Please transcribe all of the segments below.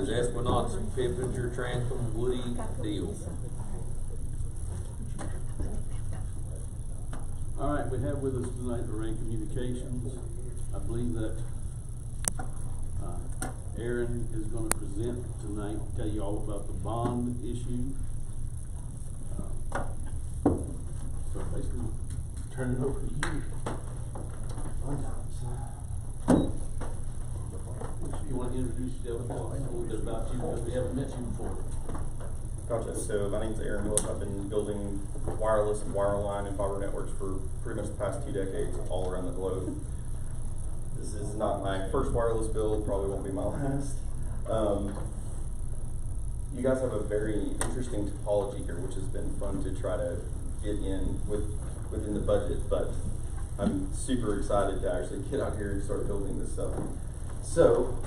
is Esplanade, Pippinger, Trantham, Woody, Deal. All right, we have with us tonight Array Communications. I believe that Aaron is going to present tonight, tell you all about the bond issue. So basically, turn it over to you. You want to introduce yourself, tell us a little bit about you, because we haven't met you before. Gotcha. So my name's Aaron Wolf. I've been building wireless and wireline and fiber networks for pretty much the past 2 decades all around the globe. This is not my first wireless build, probably won't be my last. You guys have a very interesting topology here, which has been fun to try to get in within the budget, but I'm super excited to actually get out here and start building this stuff. So,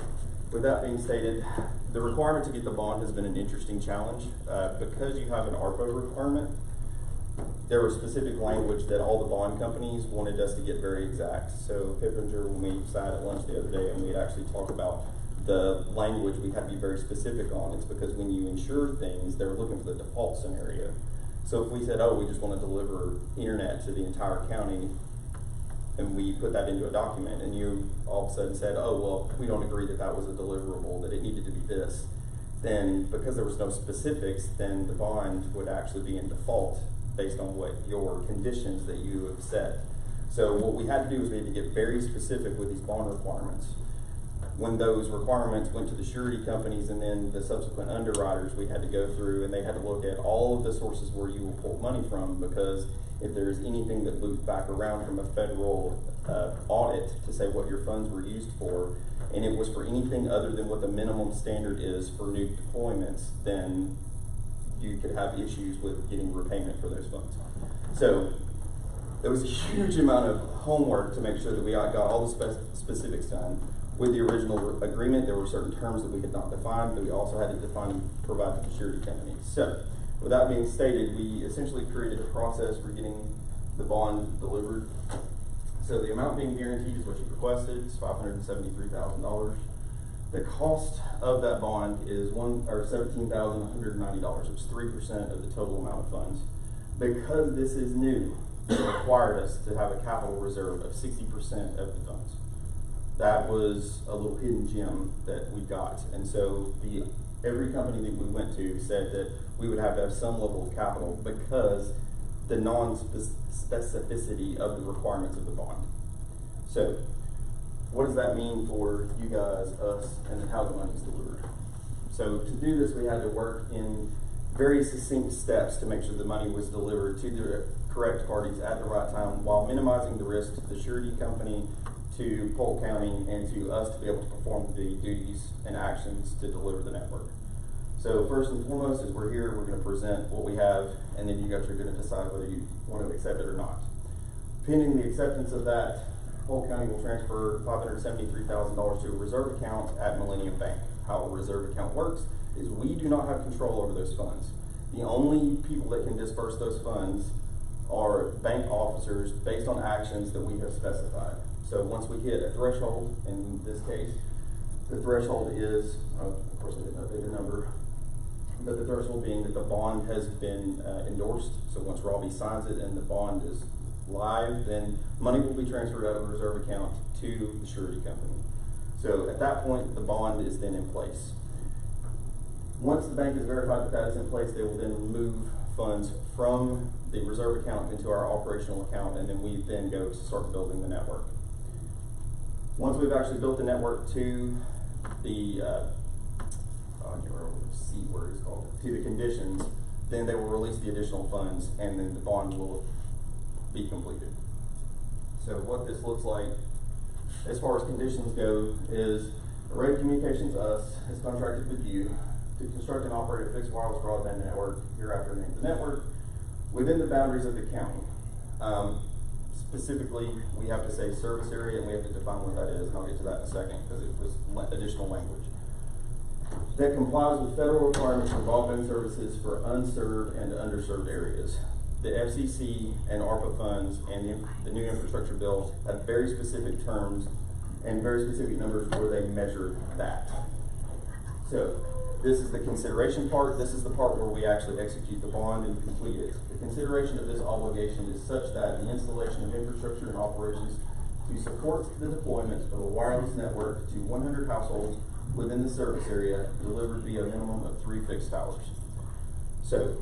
with that being stated, the requirement to get the bond has been an interesting challenge. Because you have an ARPA requirement, there was specific language that all the bond companies wanted us to get very exact. So Pippinger, when we sat at lunch the other day and we had actually talked about the language we had to be very specific on, it's because when you insure things, they're looking for the default scenario. So if we said, oh, we just want to deliver internet to the entire county, and we put that into a document, and you all of a sudden said, oh, well, we don't agree that that was a deliverable, that it needed to be this, then because there was no specifics, then the bond would actually be in default based on what your conditions that you have set. So what we had to do is we had to get very specific with these bond requirements. When those requirements went to the surety companies and then the subsequent underwriters, we had to go through and they had to look at all of the sources where you will pull money from, because if there's anything that looped back around from a federal audit to say what your funds were used for, and it was for anything other than what the minimum standard is for new deployments, then you could have issues with getting repayment for those funds. So there was a huge amount of homework to make sure that we got all the specifics done. With the original agreement, there were certain terms that we had not defined, that we also had to define and provide to the surety company. So, with that being stated, we essentially created a process for getting the bond delivered. So the amount being guaranteed is what you requested, it's $573,000. The cost of that bond is $17,190, which is 3% of the total amount of funds. Because this is new, it required us to have a capital reserve of 60% of the funds. That was a little hidden gem that we got. And so every company that we went to said that we would have to have some level of capital because the non-specificity of the requirements of the bond. So what does that mean for you guys, us, and how the money is delivered? So to do this, we had to work in very succinct steps to make sure the money was delivered to the correct parties at the right time while minimizing the risk to the surety company, to Polk County, and to us to be able to perform the duties and actions to deliver the network. So first and foremost, as we're here, we're going to present what we have, and then you guys are going to decide whether you want to accept it or not. Pending the acceptance of that, Polk County will transfer $573,000 to a reserve account at Millennium Bank. How a reserve account works is we do not have control over those funds. The only people that can disperse those funds are bank officers based on actions that we have specified. So once we hit a threshold, in this case, the threshold is, of course I didn't update the number, but the threshold being that the bond has been endorsed. So once Robbie signs it and the bond is live, then money will be transferred out of the reserve account to the surety company. So at that point, the bond is then in place. Once the bank has verified that that is in place, they will then move funds from the reserve account into our operational account, and then we then go to start building the network. Once we've actually built the network to the, I can't remember what the C word is called, to the conditions, then they will release the additional funds, and then the bond will be completed. So what this looks like, as far as conditions go, is Array Communications, us, has contracted with you to construct and operate a fixed wireless broadband network, hereafter named the network, within the boundaries of the county. Specifically, we have to say service area, and we have to define what that is, and I'll get to that in a second because it was additional language. That complies with federal requirements for broadband services for unserved and underserved areas. The FCC and ARPA funds and the new infrastructure bills have very specific terms and very specific numbers where they measure that. So, this is the consideration part. This is the part where we actually execute the bond and complete it. The consideration of this obligation is such that the installation of infrastructure and operations to support the deployment of a wireless network to 100 households within the service area delivered via a minimum of 3 fixed towers. So,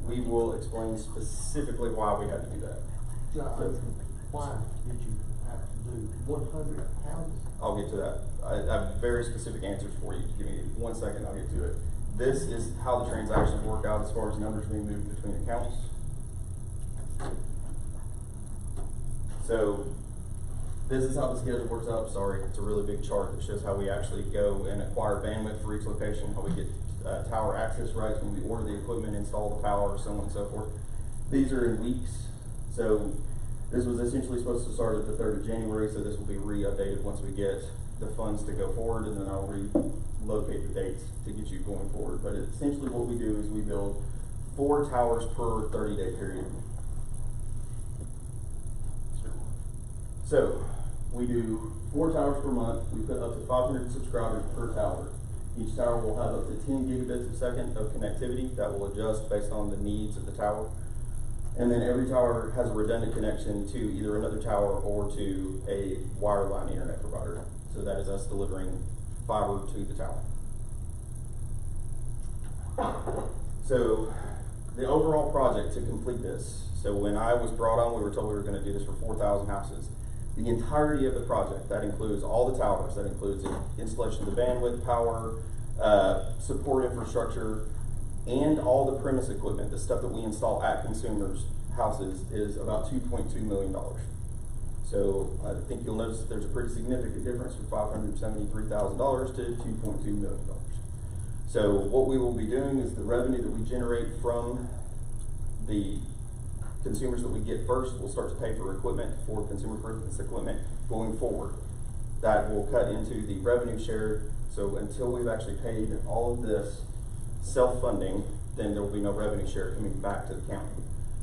we will explain specifically why we had to do that. Why did you have to do 100 houses? I'll get to that. I have very specific answers for you. Give me 1 second, I'll get to it. This is how the transactions work out as far as numbers being moved between accounts. So, this is how the schedule works out. Sorry, it's a really big chart that shows how we actually go and acquire bandwidth for each location, how we get tower access rights when we order the equipment, install the tower, so on and so forth. These are in weeks. So, this was essentially supposed to start at the 3rd of January, so this will be re-updated once we get the funds to go forward, and then I'll relocate the dates to get you going forward. But essentially what we do is we build 4 towers per 30-day period. So, we do 4 towers per month. We put up to 500 subscribers per tower. Each tower will have up to 10 gigabits a second of connectivity that will adjust based on the needs of the tower. And then every tower has a redundant connection to either another tower or to a wireline internet provider. So that is us delivering fiber to the tower. So the overall project to complete this, so when I was brought on, we were told we were going to do this for 4,000 houses. The entirety of the project, that includes all the towers, that includes the installation of the bandwidth, power, support infrastructure, and all the premise equipment, the stuff that we install at consumers' houses, is about $2.2 million. So I think you'll notice that there's a pretty significant difference from $573,000 to $2.2 million. So what we will be doing is the revenue that we generate from the consumers that we get first will start to pay for equipment, for consumer purchase equipment going forward. That will cut into the revenue share. So until we've actually paid all of this self-funding, then there will be no revenue share coming back to the county.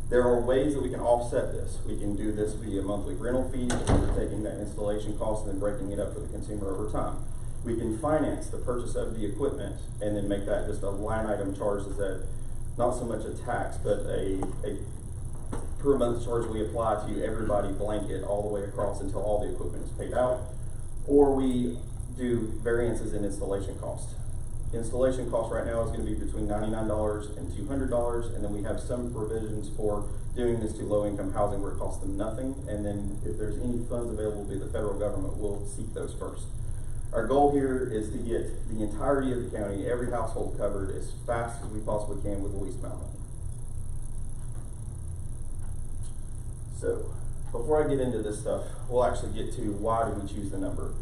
There are ways that we can offset this. We can do this via monthly rental fees, where we're taking that installation cost and then breaking it up for the consumer over time. We can finance the purchase of the equipment and then make that just a line item charge, is that not so much a tax, but a per month charge we apply to everybody blanket all the way across until all the equipment is paid out. Or we do variances in installation cost. Installation cost right now is going to be between $99 and $200, and then we have some provisions for doing this to low-income housing where it costs them nothing, and then if there's any funds available by the federal government, we'll seek those first. Our goal here is to get the entirety of the county, every household covered as fast as we possibly can with the least amount of money. So, before I get into this stuff, we'll actually get to why do we choose the number.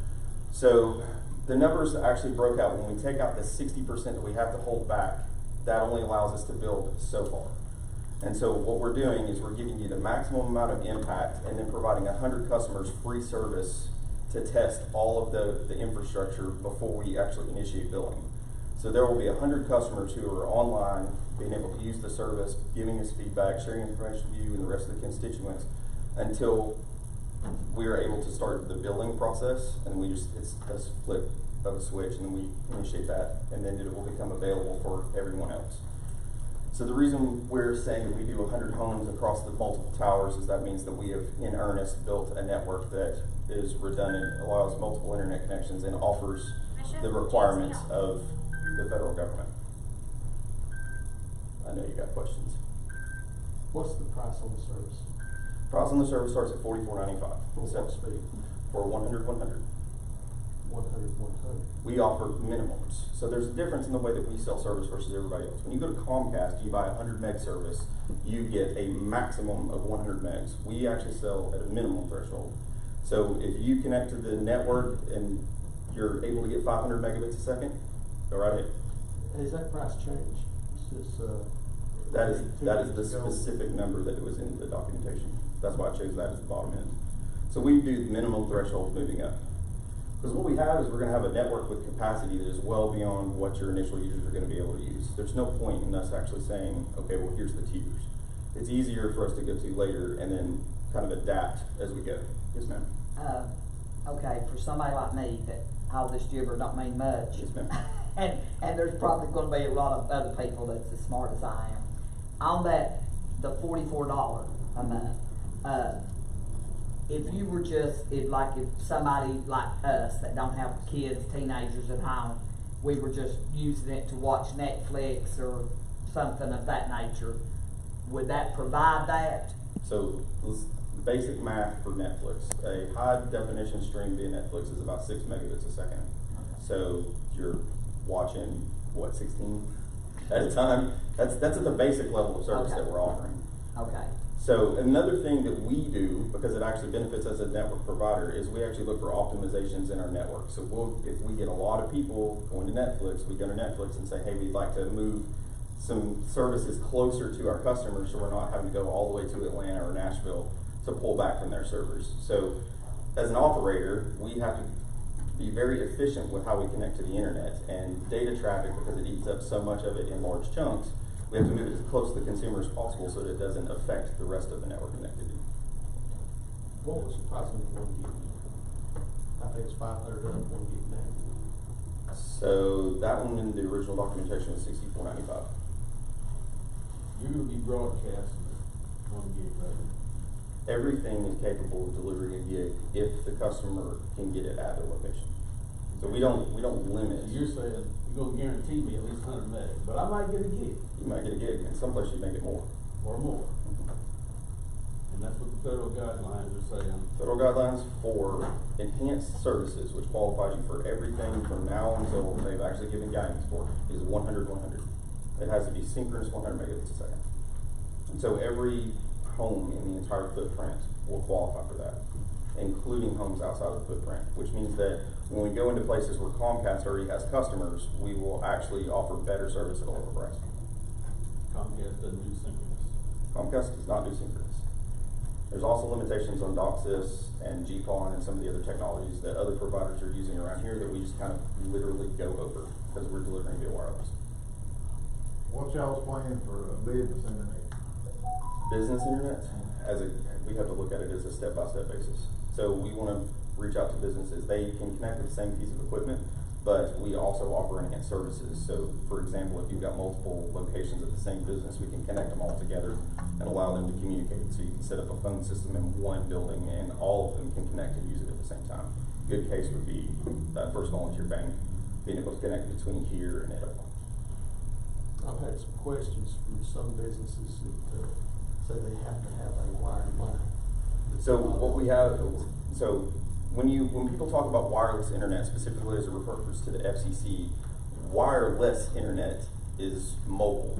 So, the numbers actually broke out when we take out the 60% that we have to hold back. That only allows us to build so far. And so what we're doing is we're giving you the maximum amount of impact and then providing 100 customers free service to test all of the infrastructure before we actually initiate billing. So there will be 100 customers who are online, being able to use the service, giving us feedback, sharing information with you and the rest of the constituents until we are able to start the billing process, and it's a flip of a switch, and then we initiate that, and then it will become available for everyone else. So the reason we're saying that we do 100 homes across the multiple towers is that means that we have, in earnest, built a network that is redundant, allows multiple internet connections, and offers the requirements of the federal government. I know you got questions. What's the price on the service? Price on the service starts at $44.95. For what speed? For 100, 100. 100, 100. We offer minimums. So there's a difference in the way that we sell service versus everybody else. When you go to Comcast, you buy a 100 meg service, you get a maximum of 100 megs. We actually sell at a minimum threshold. So if you connect to the network and you're able to get 500 megabits a second, go right ahead. Has that price changed? That is the specific number that was in the documentation. That's why I chose that as the bottom end. So we do minimum threshold moving up. Because what we have is we're going to have a network with capacity that is well beyond what your initial users are going to be able to use. There's no point in us actually saying, okay, well, here's the tiers. It's easier for us to go to later and then kind of adapt as we go. Yes, ma'am. Okay, for somebody like me that all this gibber don't mean much. Yes, ma'am. And there's probably gonna be a lot of other people that's as smart as I am. On that, the $44 a month, if you were just, if somebody like us that don't have kids, teenagers at home, we were just using it to watch Netflix or something of that nature, would that provide that? So, the basic math for Netflix, a high definition stream via Netflix is about 6 megabits a second. So, you're watching, what, 16 at a time? That's at the basic level of service Okay. that we're offering. Okay. So another thing that we do, because it actually benefits us as a network provider, is we actually look for optimizations in our network. So if we get a lot of people going to Netflix, we go to Netflix and say, hey, we'd like to move some services closer to our customers so we're not having to go all the way to Atlanta or Nashville to pull back from their servers. So as an operator, we have to be very efficient with how we connect to the internet, and data traffic, because it eats up so much of it in large chunks, we have to move it as close to the consumer as possible so that it doesn't affect the rest of the network connectivity. What was the price of the 1 gig? I think it's 500 up 1 gig now. So that one in the original documentation was $64.95. You're gonna be broadcasting 1 gig, right? Everything is capable of delivering a gig if the customer can get it at their location. So we don't limit. You're saying you're gonna guarantee me at least 100 meg, but I might get a gig You might get a gig, and some places you may get more. or more. And that's what the federal guidelines are saying. Federal guidelines for enhanced services, which qualifies you for everything from now until they've actually given guidance for, is 100/100. It has to be synchronous 100 megabits a second. And so every home in the entire footprint will qualify for that, including homes outside of the footprint, which means that when we go into places where Comcast already has customers, we will actually offer better service at a lower price. Comcast doesn't do synchronous. Comcast does not do synchronous. There's also limitations on DOCSIS and GPON and some of the other technologies that other providers are using around here that we just kind of literally go over because we're delivering via wireless. What's y'all's plan for business internet? Business internet, we have to look at it as a step-by-step basis. So we want to reach out to businesses. They can connect with the same piece of equipment, but we also offer enhanced services. So for example, if you've got multiple locations of the same business, we can connect them all together and allow them to communicate. So you can set up a phone system in one building and all of them can connect and use it at the same time. Good case would be that First Volunteer Bank being able to connect between here and Idaho. I've had some questions from some businesses that say they have to have a wired line. So what we have, so when people talk about wireless internet, specifically as it refers to the FCC, wireless internet is mobile.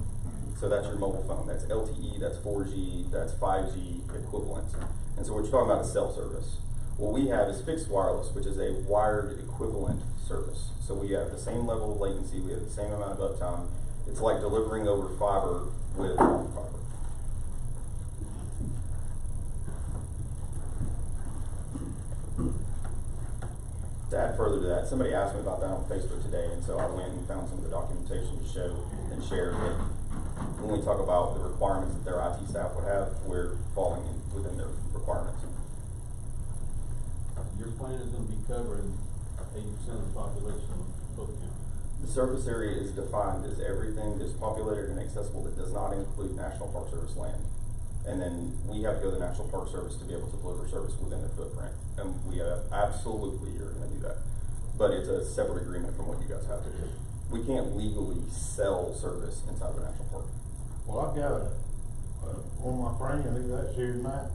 So that's your mobile phone. That's LTE, that's 4G, that's 5G equivalent. And so what you're talking about is cell service. What we have is fixed wireless, which is a wired equivalent service. So we have the same level of latency, we have the same amount of uptime. It's like delivering over fiber with fiber. To add further to that, somebody asked me about that on Facebook today, and so I went and found some of the documentation to show and share that when we talk about the requirements that their IT staff would have, we're falling within their requirements. Your plan is gonna be covering 80% of the population of Polk County. The surface area is defined as everything that's populated and accessible that does not include National Park Service land. And then we have to go to the National Park Service to be able to deliver service within their footprint. And we absolutely are going to do that. But it's a separate agreement from what you guys have to do. We can't legally sell service inside of a national park. Well, I've got one of my friends, he's actually here tonight.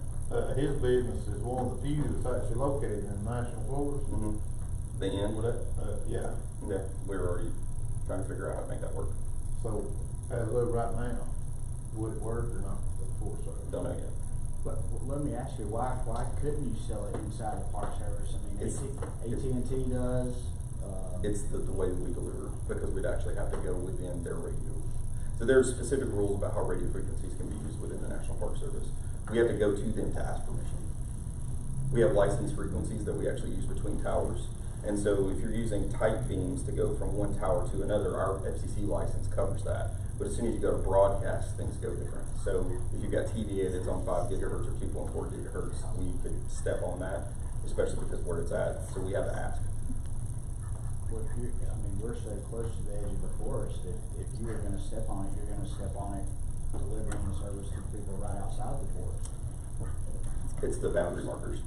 His business is one of the few that's actually located in the national forest. Mm-hmm. The end with it? Yeah. Yeah, we're already trying to figure out how to make that work. So, as of right now, would it work or not? Don't know yet. But let me ask you, why couldn't you sell it inside the Park Service? I mean, AT&T does. It's the way that we deliver, because we'd actually have to go within their radio. So there's specific rules about how radio frequencies can be used within the National Park Service. We have to go to them to ask permission. We have licensed frequencies that we actually use between towers. And so if you're using tight beams to go from one tower to another, our FCC license covers that. But as soon as you go to broadcast, things go different. So if you've got TVA that's on 5 gigahertz or 2.4 gigahertz, we could step on that, especially because where it's at. So we have to ask. Well, if you, I mean, we're so close to the edge of the forest, if you were gonna step on it, you're gonna step on it, delivering the service to people right outside the forest. It's the boundary markers.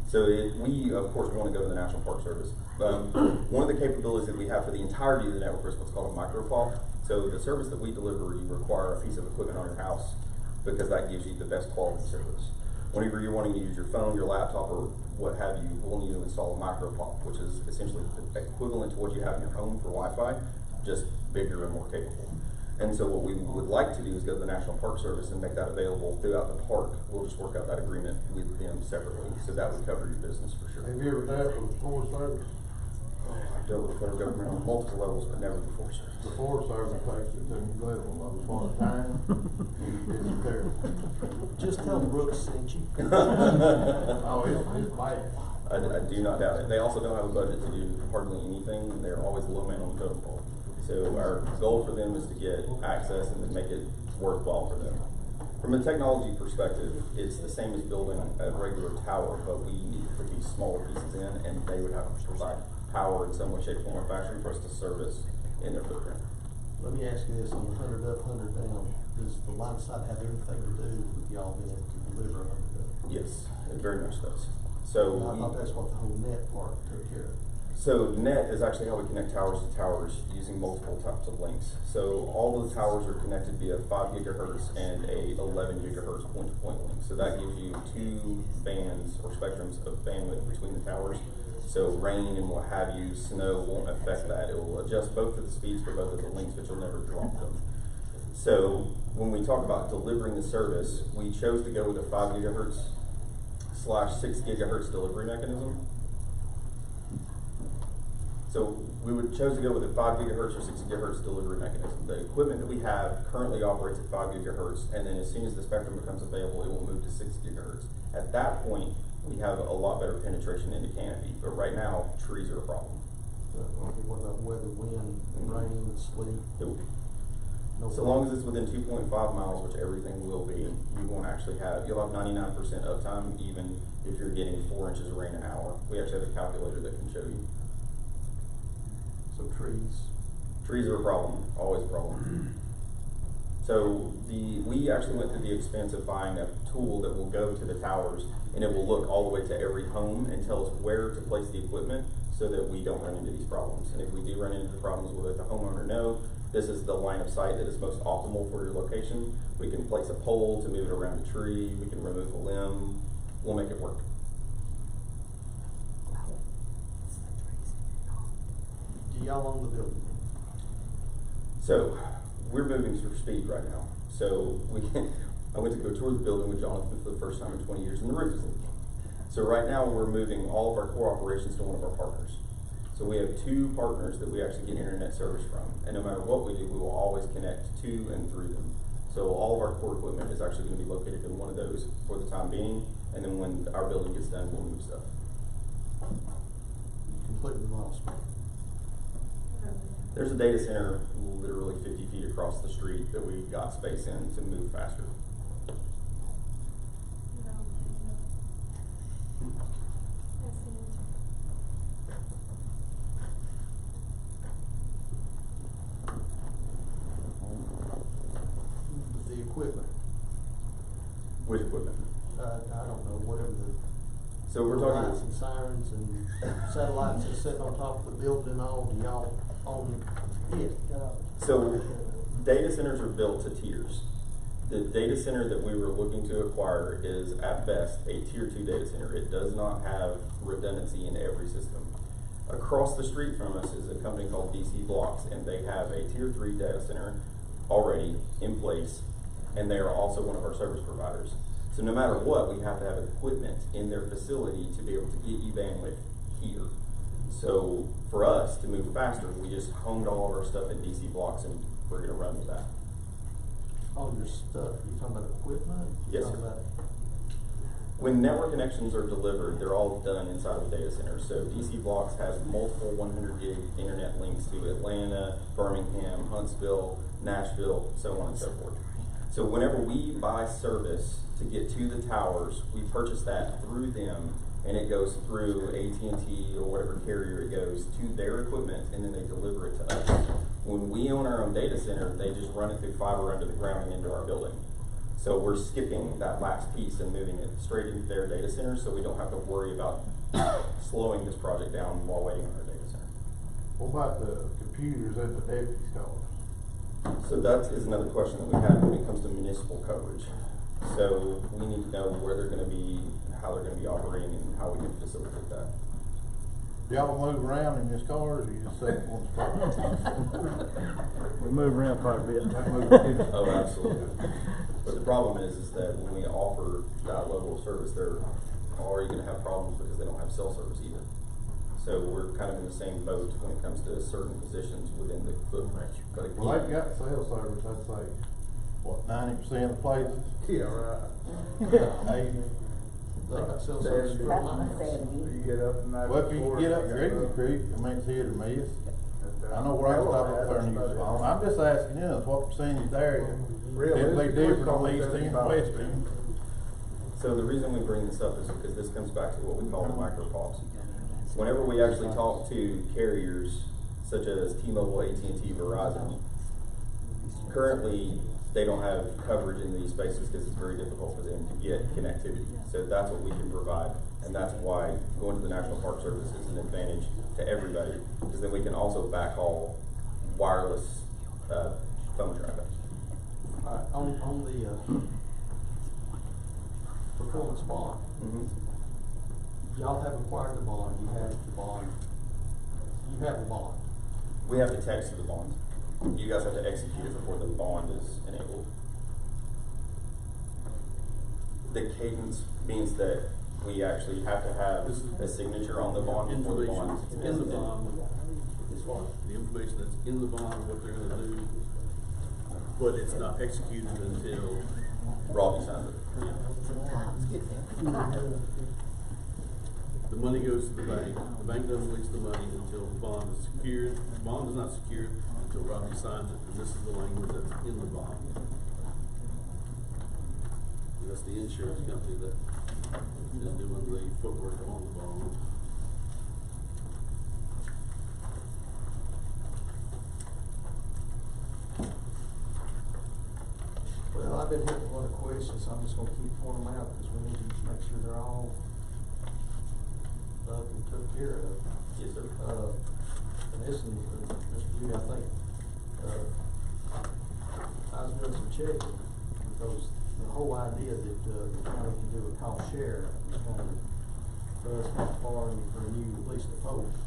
So we, of course, want to go to the National Park Service. One of the capabilities that we have for the entirety of the network is what's called a microfault. So the service that we deliver, you require a piece of equipment on your house because that gives you the best quality service. Whenever you're wanting to use your phone, your laptop, or what have you, we'll need to install a microfault, which is essentially equivalent to what you have in your home for Wi-Fi, just bigger and more capable. And so what we would like to do is go to the National Park Service and make that available throughout the park. We'll just work out that agreement with them separately, so that would cover your business for sure. Have you ever dealt with the Forest Service? I've dealt with the federal government on multiple levels, but never the Forest Service. The Forest Service takes it to the level of as far as time, it's terrible. Just tell Brooks sent you. Oh, it's bad. I do not doubt it. They also don't have a budget to do hardly anything, and they're always a low man on the totem pole. So our goal for them is to get access and to make it worthwhile for them. From a technology perspective, it's the same as building a regular tower, but we need to put these smaller pieces in, and they would have to provide power in some way, shape, form, or fashion for us to service in their footprint. Let me ask you this, on the 100 up, 100 down, does the line of sight have anything to do with y'all being able to deliver 100 up? Yes, it very much does. So I thought that's what the whole net part took care of. So net is actually how we connect towers to towers using multiple types of links. So all the towers are connected via 5 gigahertz and a 11 gigahertz point-to-point link. So that gives you 2 bands or spectrums of bandwidth between the towers. So rain and what have you, snow won't affect that. It will adjust both of the speeds for both of the links, but you'll never drop them. So when we talk about delivering the service, we chose to go with a 5 gigahertz / 6 gigahertz delivery mechanism. So we chose to go with a 5 gigahertz or 6 gigahertz delivery mechanism. The equipment that we have currently operates at 5 gigahertz, and then as soon as the spectrum becomes available, it will move to 6 gigahertz. At that point, we have a lot better penetration into canopy, but right now, trees are a problem. What about weather, wind, rain, sleet? Nope. No So long as it's within 2.5 miles, which everything will be, you won't actually have, you'll have 99% uptime, even if you're getting 4 inches of rain an hour. We actually have a calculator that can show you. So trees. Trees are a problem, always a problem. So we actually went through the expense of buying a tool that will go to the towers, and it will look all the way to every home and tell us where to place the equipment so that we don't run into these problems. And if we do run into the problems, we'll let the homeowner know this is the line of sight that is most optimal for your location. We can place a pole to move it around the tree, we can remove a limb, we'll make it work. Do y'all own the building? So we're moving for speed right now. So I went to go tour the building with Jonathan for the first time in 20 years, and the roof is leaking. So right now we're moving all of our core operations to one of our partners. So we have 2 partners that we actually get internet service from, and no matter what we do, we will always connect to and through them. So all of our core equipment is actually going to be located in one of those for the time being, and then when our building gets done, we'll move stuff. You completely lost me. There's a data center literally 50 feet across the street that we got space in to move faster. The equipment, Which equipment? I don't know, whatever the. So we're lights talking, and sirens and satellites that's sitting on top of the building and all, do y'all own it? so data centers are built to tiers. The data center that we were looking to acquire is at best a tier 2 data center. It does not have redundancy in every system. Across the street from us is a company called DC Blocks, and they have a tier 3 data center already in place, and they are also one of our service providers. So no matter what, we have to have equipment in their facility to be able to get you bandwidth here. So for us to move faster, we just honed all of our stuff in DC Blocks, and we're going to run with that. All your stuff, you talking about equipment? Yes, Talking sir. about- When network connections are delivered, they're all done inside of the data center. So DC Blocks has multiple 100 gig internet links to Atlanta, Birmingham, Huntsville, Nashville, so on and so forth. So whenever we buy service to get to the towers, we purchase that through them, and it goes through AT&T or whatever carrier it goes to their equipment, and then they deliver it to us. When we own our own data center, they just run it through fiber under the ground and into our building. So we're skipping that last piece and moving it straight into their data center, so we don't have to worry about slowing this project down while waiting on our data center. What about the computers at the deputies' cars? So that is another question that we have when it comes to municipal coverage. So we need to know where they're gonna be, how they're gonna be operating, and how we can facilitate that. Do y'all move around in this cars, or you just sit in one spot? We move around quite a bit. Oh, absolutely. But the problem is that when we offer that level of service, they're already gonna have problems because they don't have cell service either. So we're kind of in the same boat when it comes to certain positions within the footprint. But Well, they've again, got cell service, I'd say, what, 90% of the places? Yeah, right. 80. They got cell service for That's miles. what I said. You get up and Well, if you can get up Grizzly Creek, I mean, it's hit or miss. I know where I stop up there and use the phone. I'm just asking you, what percentage there? It'd be different on the east end and west end. so the reason we bring this up is because this comes back to what we call the micro-pops. Whenever we actually talk to carriers such as T-Mobile, AT&T, Verizon, currently they don't have coverage in these spaces because it's very difficult for them to get connectivity. So that's what we can provide, and that's why going to the National Park Service is an advantage to everybody, because then we can also backhaul wireless phone traffic. Alright, on the, performance bond, y'all have acquired the bond, you have the bond, you have a bond. We have the text of the bond. You guys have to execute it before the bond is enabled. The cadence means that we actually have to have a signature on the bond before the bond is In the bond is what? The information that's in the bond, what they're gonna do, but it's not executed until, Robbie signs it. the money goes to the bank doesn't release the money until the bond is secured. The bond is not secured until Robbie signs it, and this is the language that's in the bond. And that's the insurance company that is doing the footwork on the bond. Well, I've been hitting a lot of questions, so I'm just gonna keep throwing them out, because we need to make sure they're all up and took care of. Yes, sir. And this, Mr. G, I think, I was doing some checking, because the whole idea that, the county can do a cost share is kind of, for us, kind of foreign for you, at least the folks.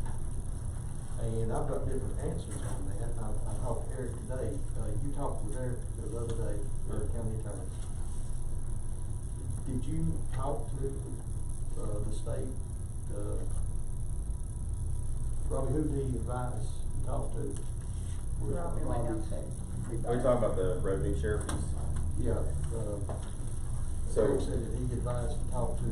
And I've got different answers on that. I talked to Eric today, you talked with Eric the other day, the county attorney. Did you talk to, the state, Robbie, who do you advise you talk to? Robbie went downstairs. Are you talking about the revenue share piece? Yeah, So- Eric said that he advised to talk to,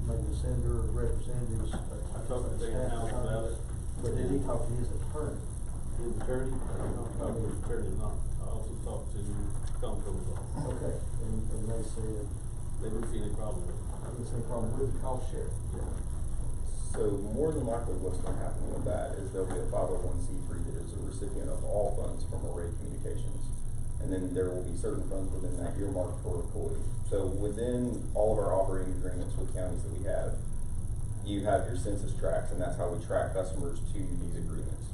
maybe the senator or representatives. I talked to Dan Howe about it. But did he talk to his attorney? His attorney, I don't talk to his attorney, not, I also talked to Comptroller's office. Okay, and they said, They didn't see any problem with it. there's no problem with the cost share. Yeah. So more than likely what's gonna happen with that is there'll be a 501c3 that is a recipient of all funds from Array Communications. And then there will be certain funds within that earmarked for employees. So within all of our operating agreements with counties that we have, you have your census tracts, and that's how we track customers to these agreements.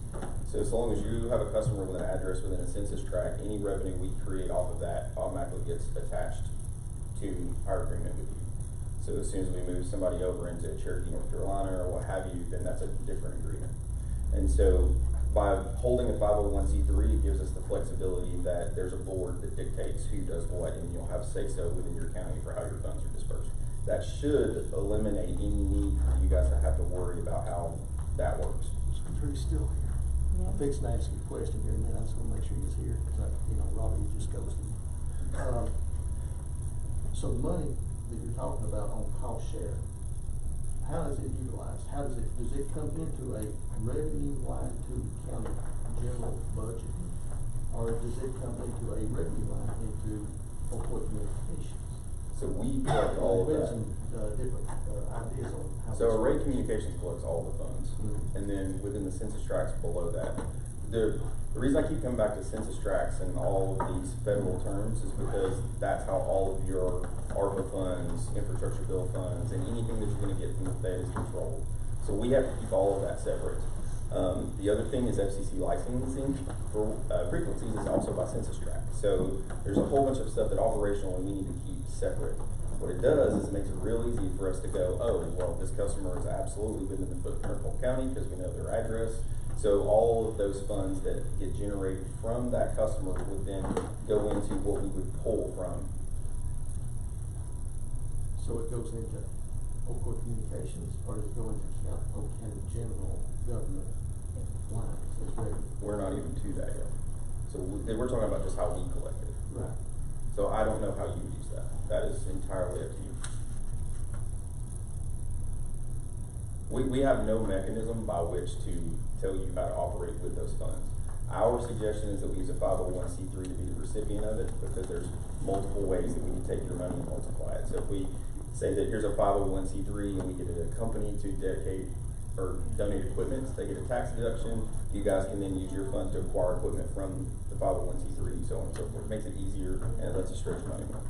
So as long as you have a customer with an address within a census tract, any revenue we create off of that automatically gets attached to our agreement with you. So as soon as we move somebody over into Cherokee, North Carolina, or what have you, then that's a different agreement. And so by holding a 501c3, it gives us the flexibility that there's a board that dictates who does what, and you'll have say-so within your county for how your funds are dispersed. That should eliminate any need for you guys to have to worry about how that works. Drew's still here. I'm fixing to ask you a question here in a minute, I just wanna make sure he's here, cause Robbie just ghosted me. So the money that you're talking about on cost share, how is it utilized? Does it come into a revenue line to the county general budget? Or does it come into a revenue line into Fort Worth communications? So we collect all of We have that. some, different, ideas on how. So this Array works. Communications collects all the funds, Mhm. and then within the census tracts below that, the reason I keep coming back to census tracts and all of these federal terms is because that's how all of your ARPA funds, infrastructure bill funds, and anything that you're gonna get from the Fed is controlled. So we have to keep all of that separate. The other thing is FCC licensing for frequencies is also by census tract. So there's a whole bunch of stuff that operationally we need to keep separate. What it does is it makes it real easy for us to go, oh, well, this customer is absolutely within the footprint of Polk County because we know their address. So all of those funds that get generated from that customer would then go into what we would pull from. So it goes into Oakwood Communications, or does it go into Oak County General Government lines as revenue? We're not even to that yet. So we're talking about just how we collect it. Right. So I don't know how you use that. That is entirely up to you. We have no mechanism by which to tell you how to operate with those funds. Our suggestion is that we use a 501c3 to be the recipient of it, because there's multiple ways that we can take your money and multiply it. So if we say that here's a 501c3 and we get a company to dedicate or donate equipment, they get a tax deduction, you guys can then use your funds to acquire equipment from the 501c3, so on and so forth. It makes it easier and it lets us stretch money more.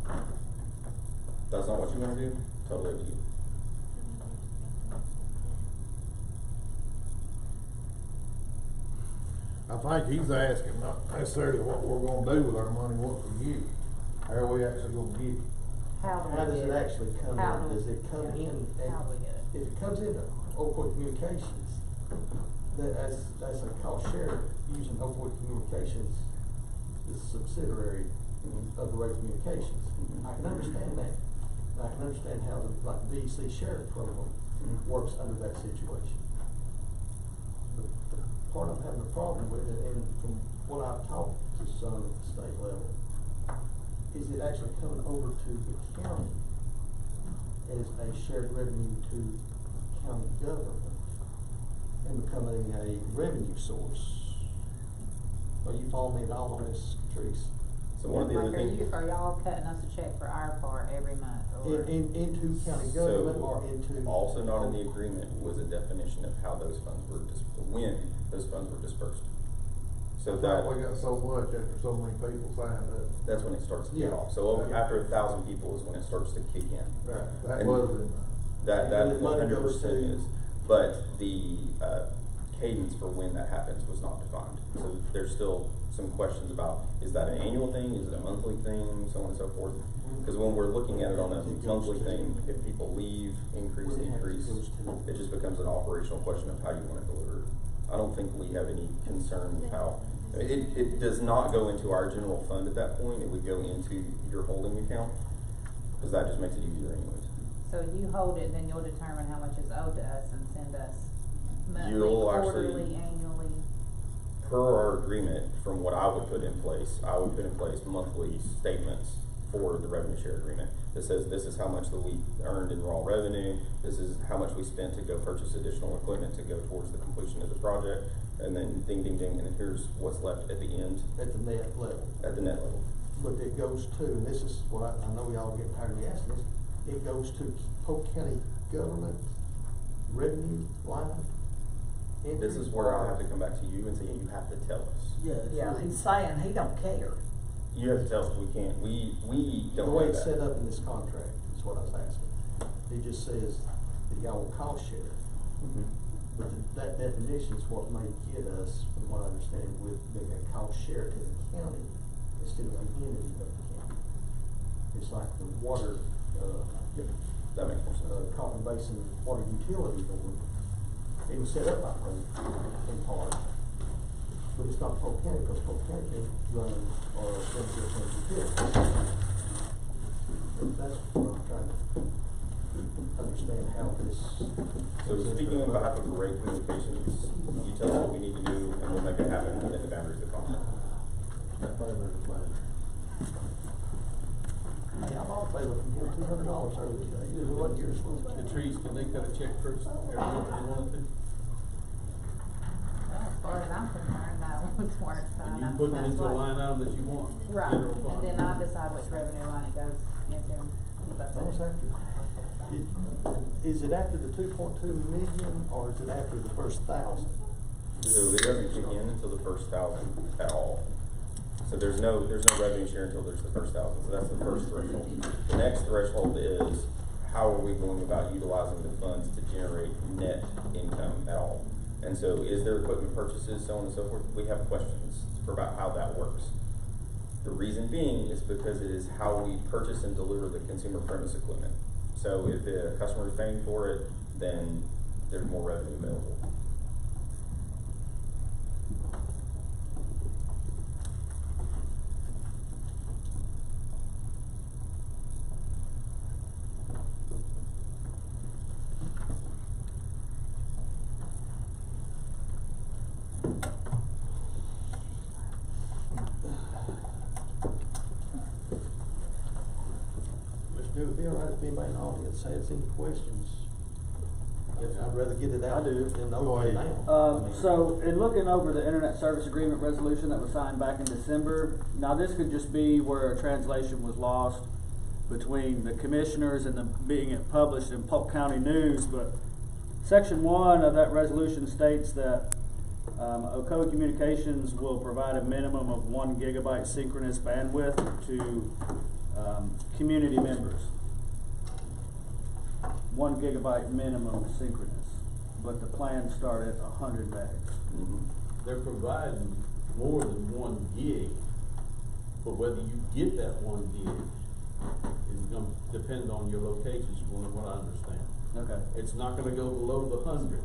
If that's not what you want to do, totally up to you. I think he's asking not necessarily what we're gonna do with our money, what we get. How are we actually gonna get it? How does it actually come How in? do Does we it come get it? in? How do we get it? If it comes into Oakwood Communications, that's a cost share using Oakwood Communications, the subsidiary of the Array Communications. I can understand that. And I can understand how the, like, DEC sheriff program works under that situation. The part I'm having a problem with, and from what I've talked to some at the state level, is it actually coming over to the county as a shared revenue to county government and becoming a revenue source. Are you following me at all on this, Catrice? So one of the other things. Are y'all cutting us a check for our part every month, or? Into county So, government or into? Also not in the agreement was a definition of how those funds were, when those funds were dispersed. So I that, thought we got so much after so many people signed up. that's when it starts to kick Yeah. off. So after 1,000 people is when it starts to kick in. Right. That And was in That And the money 100% goes to- is, but the cadence for when that happens was not defined. So there's still some questions about, is that an annual thing, is it a monthly thing, so on and so forth. Because when we're looking at it on a monthly thing, if people leave, increase, decrease, it just becomes an operational question of how you want to deliver it. I don't think we have any concern with how, it does not go into our general fund at that point, it would go into your holding account, because that just makes it easier anyways. So you hold it, then you'll determine how much is owed to us and send us monthly, You'll actually- quarterly, annually. Per our agreement, from what I would put in place, I would put in place monthly statements for the revenue share agreement that says this is how much that we earned in raw revenue, this is how much we spent to go purchase additional equipment to go towards the completion of the project, and then ding, ding, ding, and here's what's left at the end, At the net level. at the net level. But it goes to, and this is what I know y'all get tired of me asking this, it goes to Polk County government revenue line. This is where I have to come back to you and say, you have to tell us. Yeah, he's saying he don't care. You have to tell us, we can't, we The don't way know it's set that. up in this contract is what I was asking. It just says that y'all will cost share. Mhm. But that definition is what may get us, from what I understand, with being a cost share to the county instead of an entity of the county. It's like the water, That makes more sense. Coffin Basin Water Utility Board. It was set up by Polk in part, but it's not Polk County, because Polk County can run or run their own utilities. That's what I'm trying to understand how this. So speaking on behalf of Array Communications, you tell us what we need to do, and we'll make it happen within the boundaries of the contract. Hey, I'm all favor from him $200 early today. This is what you're supposed to do. The trees, can they cut a check first, every month they wanted to? Well, as far as I'm concerned, no. codes weren't And fine. you put it That's into a what- line item that you want. Right, general and fund. then I decide which revenue line it goes into. and keep up That was with it. is it after the 2.2 million, or is it after the first 1,000? So it doesn't kick in until the first 1,000 at all. So there's no revenue share until there's the first 1,000, so that's the first threshold. The next threshold is, how are we going about utilizing the funds to generate net income at all? And so is there equipment purchases, so on and so forth? We have questions about how that works. The reason being is because it is how we purchase and deliver the consumer premise equipment. So if the customer is paying for it, then there's more revenue available. It would be all right if anybody in the audience has any questions. I'd rather get it out I do. than Go open it ahead. now. So, in looking over the internet service agreement resolution that was signed back in December, now this could just be where a translation was lost between the commissioners and the being it published in Polk County News, but section 1 of that resolution states that Ocoee Communications will provide a minimum of 1 gigabyte synchronous bandwidth to community members. 1 gigabyte minimum synchronous, but the plans start at 100 megs. They're providing more than 1 gig, but whether you get that 1 gig is gonna depend on your locations, from what I understand. Okay. It's not gonna go below the 100,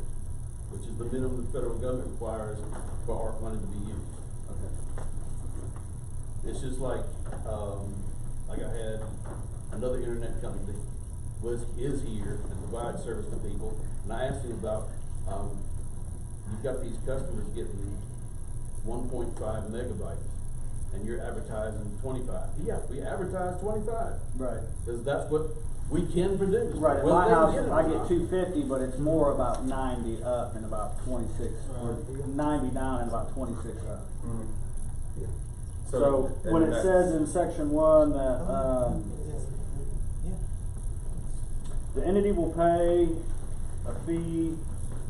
which is the minimum the federal government requires for ARP money to be used. Okay. It's just like I had another internet company that is here and provides service to people, and I asked him about, you've got these customers getting 1.5 megabytes, and you're advertising 25. Yeah, we advertise 25. Right. Because that's what we can produce. Right, at Whether my they house, get it or I get not. 250, but it's more about 90 up and about 26, or 90 down and about 26 up. So, when it says in section 1 that, the entity will pay a fee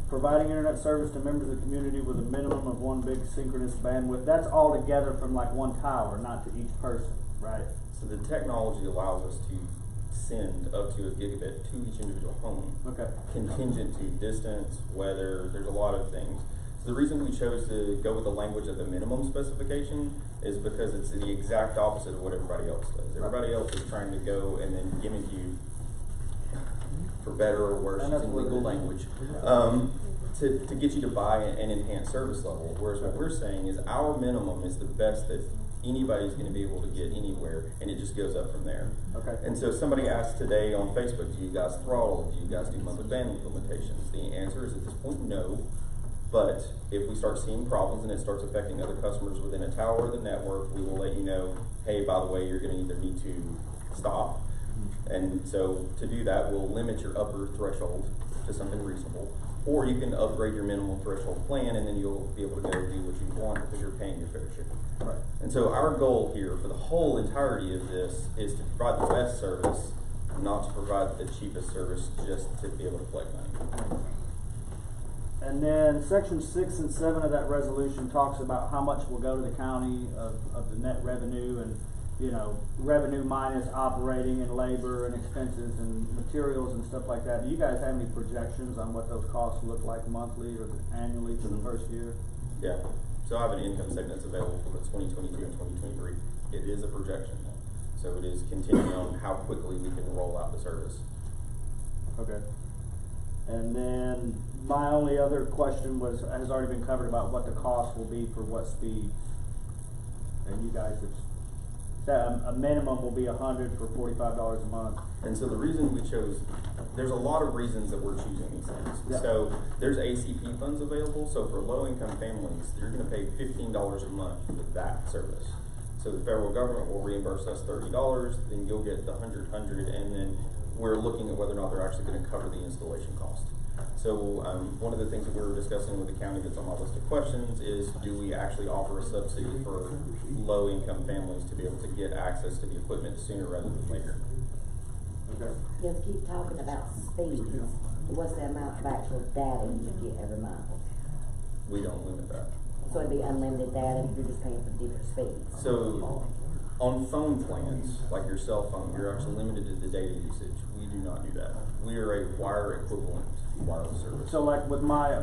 providing internet service to members of the community with a minimum of 1 big synchronous bandwidth, that's all together from like one tower, not to each person, right? So the technology allows us to send up to a gigabit to each individual home. Okay. Contingent to distance, weather, there's a lot of things. So the reason we chose to go with the language of the minimum specification is because it's the exact opposite of what everybody else does. Everybody else is trying to go and then gimmick you, for better or worse, And that's using what it legal is. language, to get you to buy an enhanced service level. Whereas what we're saying is our minimum is the best that anybody's gonna be able to get anywhere, and it just goes up from there. Okay. And so somebody asked today on Facebook, do you guys throttle? Do you guys do monthly bandwidth limitations? The answer is at this point, no. But if we start seeing problems and it starts affecting other customers within a tower or the network, we will let you know, hey, by the way, you're gonna either need to stop. And so to do that, we'll limit your upper threshold to something reasonable. Or you can upgrade your minimum threshold plan, and then you'll be able to go do what you want because you're paying your fair share. Right. And so our goal here for the whole entirety of this is to provide the best service, not to provide the cheapest service just to be able to collect money. And then section 6 and 7 of that resolution talks about how much will go to the county of the net revenue, and, you know, revenue minus operating and labor and expenses and materials and stuff like that. Do you guys have any projections on what those costs look like monthly or annually for the first year? Yeah, so I have an income statement that's available for the 2022 and 2023. It is a projection, so it is continuing on how quickly we can roll out the service. Okay. And then my only other question has already been covered about what the cost will be for what speeds. And you guys have said a minimum will be $100 for $45 a month. And so the reason we chose, there's a lot of reasons that we're choosing these things. Yeah. So there's ACP funds available, so for low-income families, you're gonna pay $15 a month for that service. So the federal government will reimburse us $30, then you'll get the 100, and then we're looking at whether or not they're actually gonna cover the installation cost. So, one of the things that we were discussing with the county that's on my list of questions is, do we actually offer a subsidy for low-income families to be able to get access to the equipment sooner rather than later? Okay. You'll keep talking about speeds. What's the amount of actual data you get every month? We don't limit that. So it'd be unlimited data, you're just paying for different speeds. So, on phone plans, like your cell phone, you're actually limited to the data usage. We do not do that. We are a wire equivalent wireless service. So like with my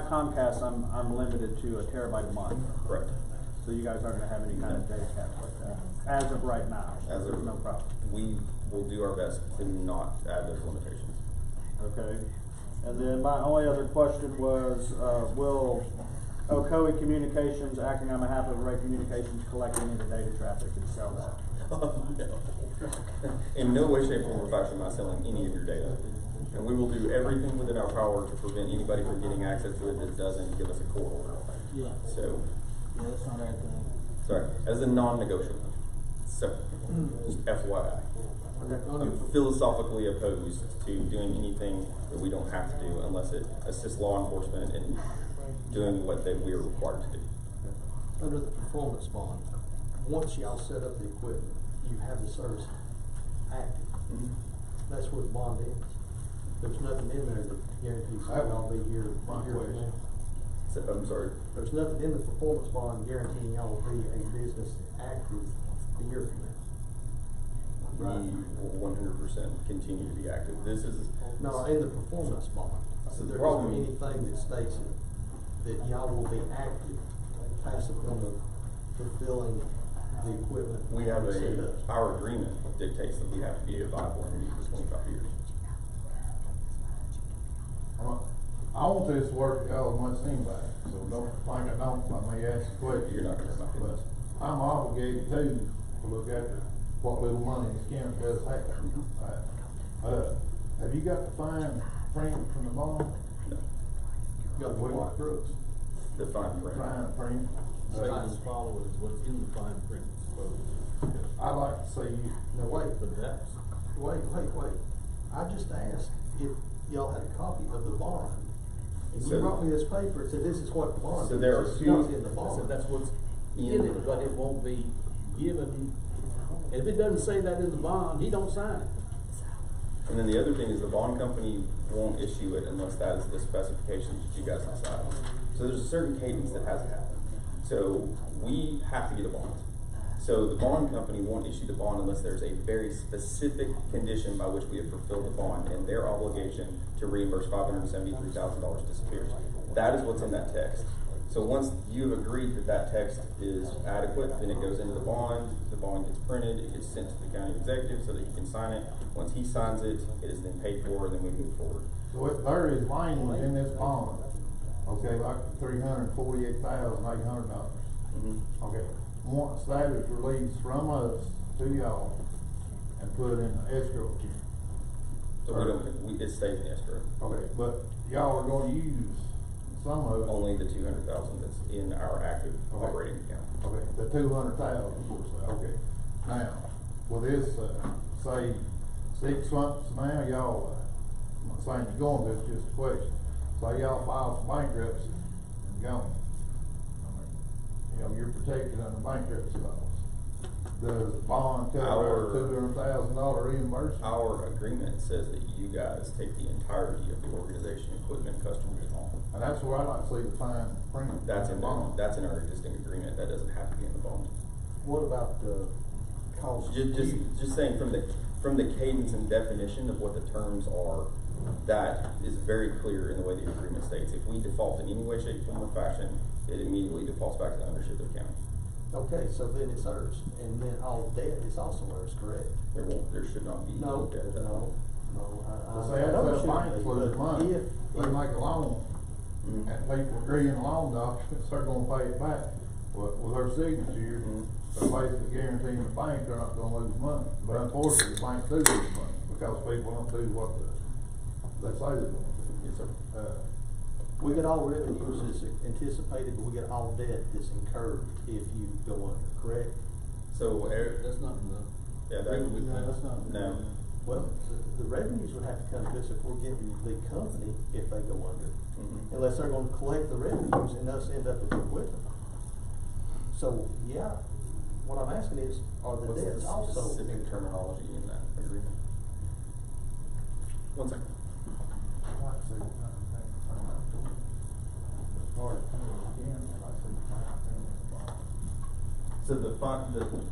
Comcast, I'm limited to a terabyte a month. Correct. So you guys aren't gonna have any kind of data caps like that, as of right now. As of no problem. We will do our best to not add those limitations. Okay. And then my only other question was, will Ocoee Communications, acting on behalf of Array Communications, collect any of the data traffic and sell that? No. In no way, shape, form, or fashion am I selling any of your data. And we will do everything within our power to prevent anybody from getting access to it that doesn't give us a court order. Yeah. So, Yeah, that's not everything. sorry, as a non-negotiable. So, just FYI. I'm philosophically opposed to doing anything that we don't have to do unless it assists law enforcement in doing what we are required to do. Under the performance bond, once y'all set up the equipment, you have the service active. That's where the bond ends. There's nothing in there that guarantees y'all be here. So, I'm sorry. There's nothing in the performance bond guaranteeing y'all will be a business active a year from now. We will 100% continue to be active. This is No, in the performance bond. So the There problem- isn't anything that states that y'all will be active, passive on the fulfilling the equipment. we have set up. our agreement dictates that we have to be a viable entity for 25 years. I want this to work out as much as anybody, so don't think I don't, I may ask a question. You're not gonna hurt my But feelings. I'm obligated to look after what little money this county does have. Have you got the fine print from the bond? No. You got what, Brooks? The fine print. Fine print? Signs follow is what's in the fine print, supposedly. I'd like to see you, No, wait, But that's, wait. I just asked if y'all had a copy of the bond. And you So- brought me this paper, and said this is what the bond is. So there are This is two- what's in the I bond. said that's what's in it, but it won't be given. If it doesn't say that in the bond, he don't sign it. And then the other thing is the bond company won't issue it unless that is the specifications that you guys decide on. So there's a certain cadence that has to happen. So we have to get a bond. So the bond company won't issue the bond unless there's a very specific condition by which we have fulfilled the bond, and their obligation to reimburse $573,000 disappears. That is what's in that text. So once you've agreed that that text is adequate, then it goes into the bond gets printed, it gets sent to the county executive so that he can sign it. Once he signs it, it is then paid for, and then we move forward. so if there is language in this bond, okay, like $348,800. Okay, once that is released from us to y'all and put in the escrow account. So it stays in escrow. Okay, but y'all are gonna use some of it. Only the 200,000 that's in our active Okay. operating account. Okay, the 200,000, okay. Now, will this, say, 6 months now, y'all, I'm not saying you're going to, it's just a question. Say y'all file for bankruptcy and gone. I mean, you're protected under bankruptcy laws. Does the bond cover Our- $200,000 reimbursement? Our agreement says that you guys take the entirety of the organization, equipment, customers, and all. And that's where I'd like to see the fine print. That's in our existing agreement. That doesn't have to be in the bond. What about the cost? Just saying from the cadence and definition of what the terms are, that is very clear in the way the agreement states. If we default in any way, shape, form, or fashion, it immediately defaults back to the ownership of the county. Okay, so then it's ours, and then all debt is also ours, correct? There should not be No, debt at that point. no. Well, say, that's know it a shouldn't bank be, full of but money, if- they make a loan, Mhm. and people agree in the loan documents, they're gonna pay it back. With their signature, they're basically guaranteeing the bank they're not gonna lose money. But unfortunately, the banks do lose money, because people don't do what they say they're gonna do. Yes, sir. We get all revenues that's anticipated, but we get all debt that's incurred if you go under, correct? So, That's not in the. yeah, agreement we that, have. that's not- no. Well, the revenues would have to come to us if we're getting the company, if they go under. Mhm. Unless they're gonna collect the revenues and us end up with the equipment. So, yeah, what I'm asking is, are the What's debts the also? specific terminology in that agreement? One second. Like I said, as far as, again, like I said, So the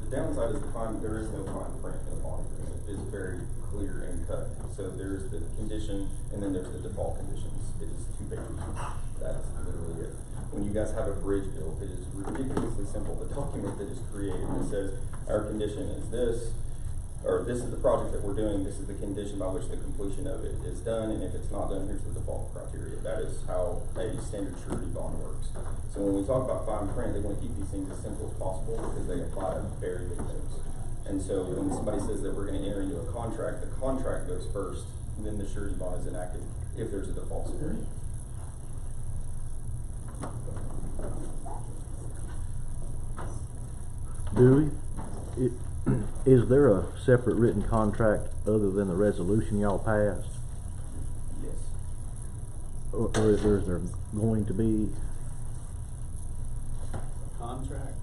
downside is there is no fine print in the bond agreement. It's very clear and cut. So there's the condition and then there's the default conditions. It is 2 pages. That's literally it. When you guys have a bridge built, it is ridiculously simple. The document that is created that says our condition is this, or this is the project that we're doing, this is the condition by which the completion of it is done, and if it's not done, here's the default criteria. That is how a standard surety bond works. So when we talk about fine print, they want to keep these things as simple as possible because they apply to very big things. And so when somebody says that we're going to enter into a contract, the contract goes first, and then the surety bond is enacted if there's a default scenario. Dewey, is there a separate written contract other than the resolution y'all passed? Yes. Or is there going to be, Contract?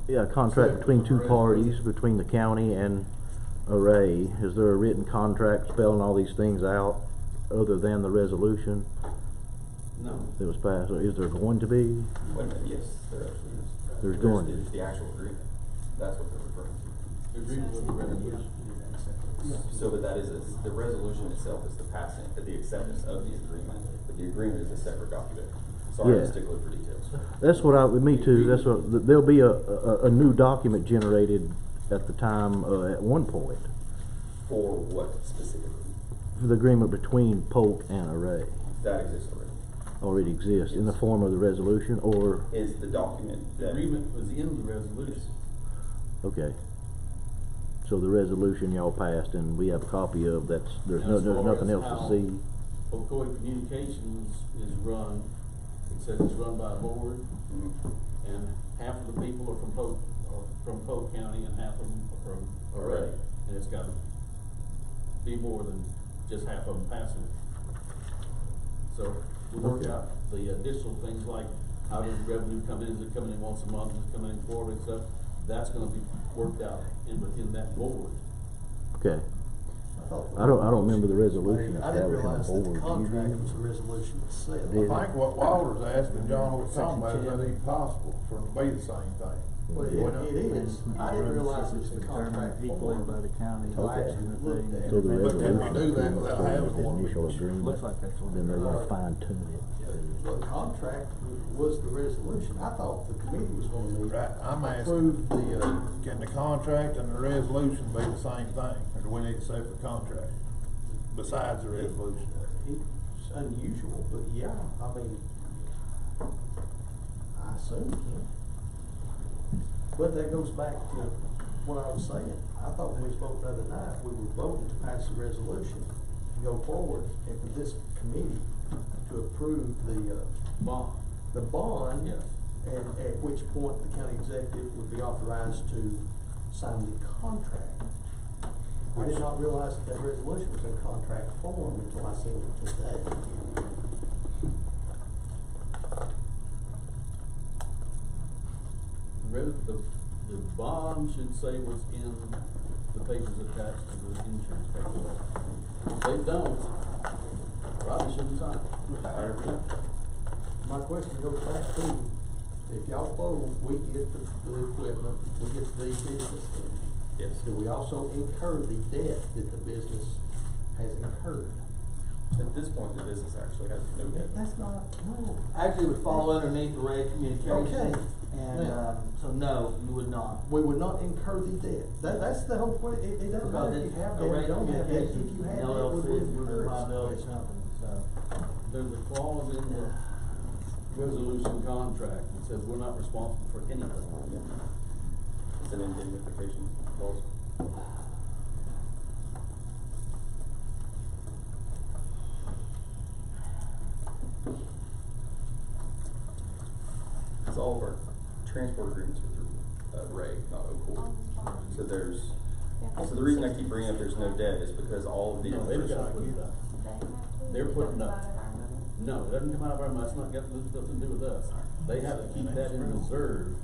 yeah, a contract between two parties, between the county and Array? Is there a written contract spelling all these things out other than the resolution No. that was passed? Or is there going to be? Wait a minute, yes, there actually is. There's going to. It's the actual agreement. That's what they're referring to. The agreement with the resolution. So that is, the resolution itself is the passing, the acceptance of the agreement, but the agreement is a separate document. Sorry, I'm a Yeah. stickler for details. That's what me too, that's what, there'll be a new document generated at the time, at one point, For what specifically? for the agreement between Polk and Array. That exists already. Already exists in the form of the resolution, or, Is the document The that. agreement was in the resolution. okay. So the resolution y'all passed and we have a copy of, there's As far nothing as else how to see. Ocoee Communications is run, it says it's run by a board, Mhm. and half of the people are from Polk County and half of them are from Array. Array. And it's gotta be more than just half of them passing it. So we worked Okay. out the additional things like how does revenue come in, is it coming in once a month, is it coming in quarterly and stuff? That's gonna be worked out within that board. Okay. I don't remember the resolution I didn't establishing realize the that board. the Do you, contract Dean? was the resolution itself. Did I think what Walter's asking, John, was talking about, is that even possible for it to be the same thing? Well, it is. I didn't realize it was the contract equally form. by the county. Okay. Looked at. So the But can we resolution do that agreement without started having with the one? initial agreement, Looks like that's what then they're gonna it is. fine tune it. Well, the contract was the resolution. I thought the committee was gonna meet. Right, I'm asking, Approve the, can the contract and the resolution be the same thing, or do we need a separate contract besides the resolution? it's unusual, but yeah, I mean, I assume it can. But that goes back to what I was saying. I thought when we was voting the other night, we were voting to pass the resolution, to go forward, and for this committee to approve Bond. the bond. Yes. And at which point the county executive would be authorized to sign the contract. I did not realize that that resolution was in contract form until I seen it today. The bond should say what's in the papers attached to the insurance paperwork. If they don't, probably shouldn't sign it. My question goes back to, if y'all fold, we get the equipment, we get the business. Yes. Do we also incur the debt that the business has incurred? At this point, the business actually has no debt. That's not, no. Actually, it would fall underneath the rate communications. Okay. And, Now. so no, you would not. We would not incur the debt. That's the whole point. It doesn't matter if you have debt or don't have debt. If you have debt, we would incur it. There's a clause in the resolution contract that says we're not responsible for anything. It's an indemnification clause. It's all of our transport agreements are through Ray, not Ocoee. So there's So the reason I keep bringing up there's no debt is because all of the. No, they've got to put it up. They're putting up. No, it doesn't come out of our money, it's not got nothing to do with us. They have to keep that in reserve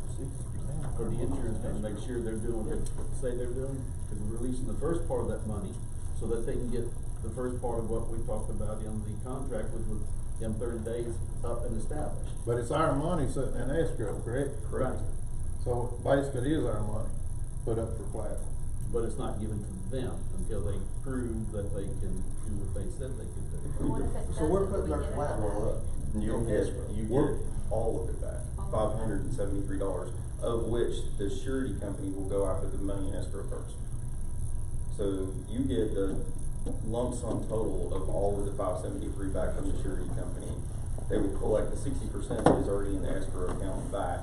for the insurance company, make sure they're doing what they say they're doing, because we're releasing the first part of that money, so that they can get the first part of what we talked about in the contract, which was them 30 days up and established. But it's our money sitting in escrow, correct? Correct. So basically it is our money put up for collateral. But it's not given to them until they prove that they can do what they said they could do. So we're putting our collateral up. You get all of it back, $573, of which the surety company will go after the money in escrow first. So you get the lump sum total of all of the 573 back from the surety company. They will collect the 60% that is already in the escrow account back.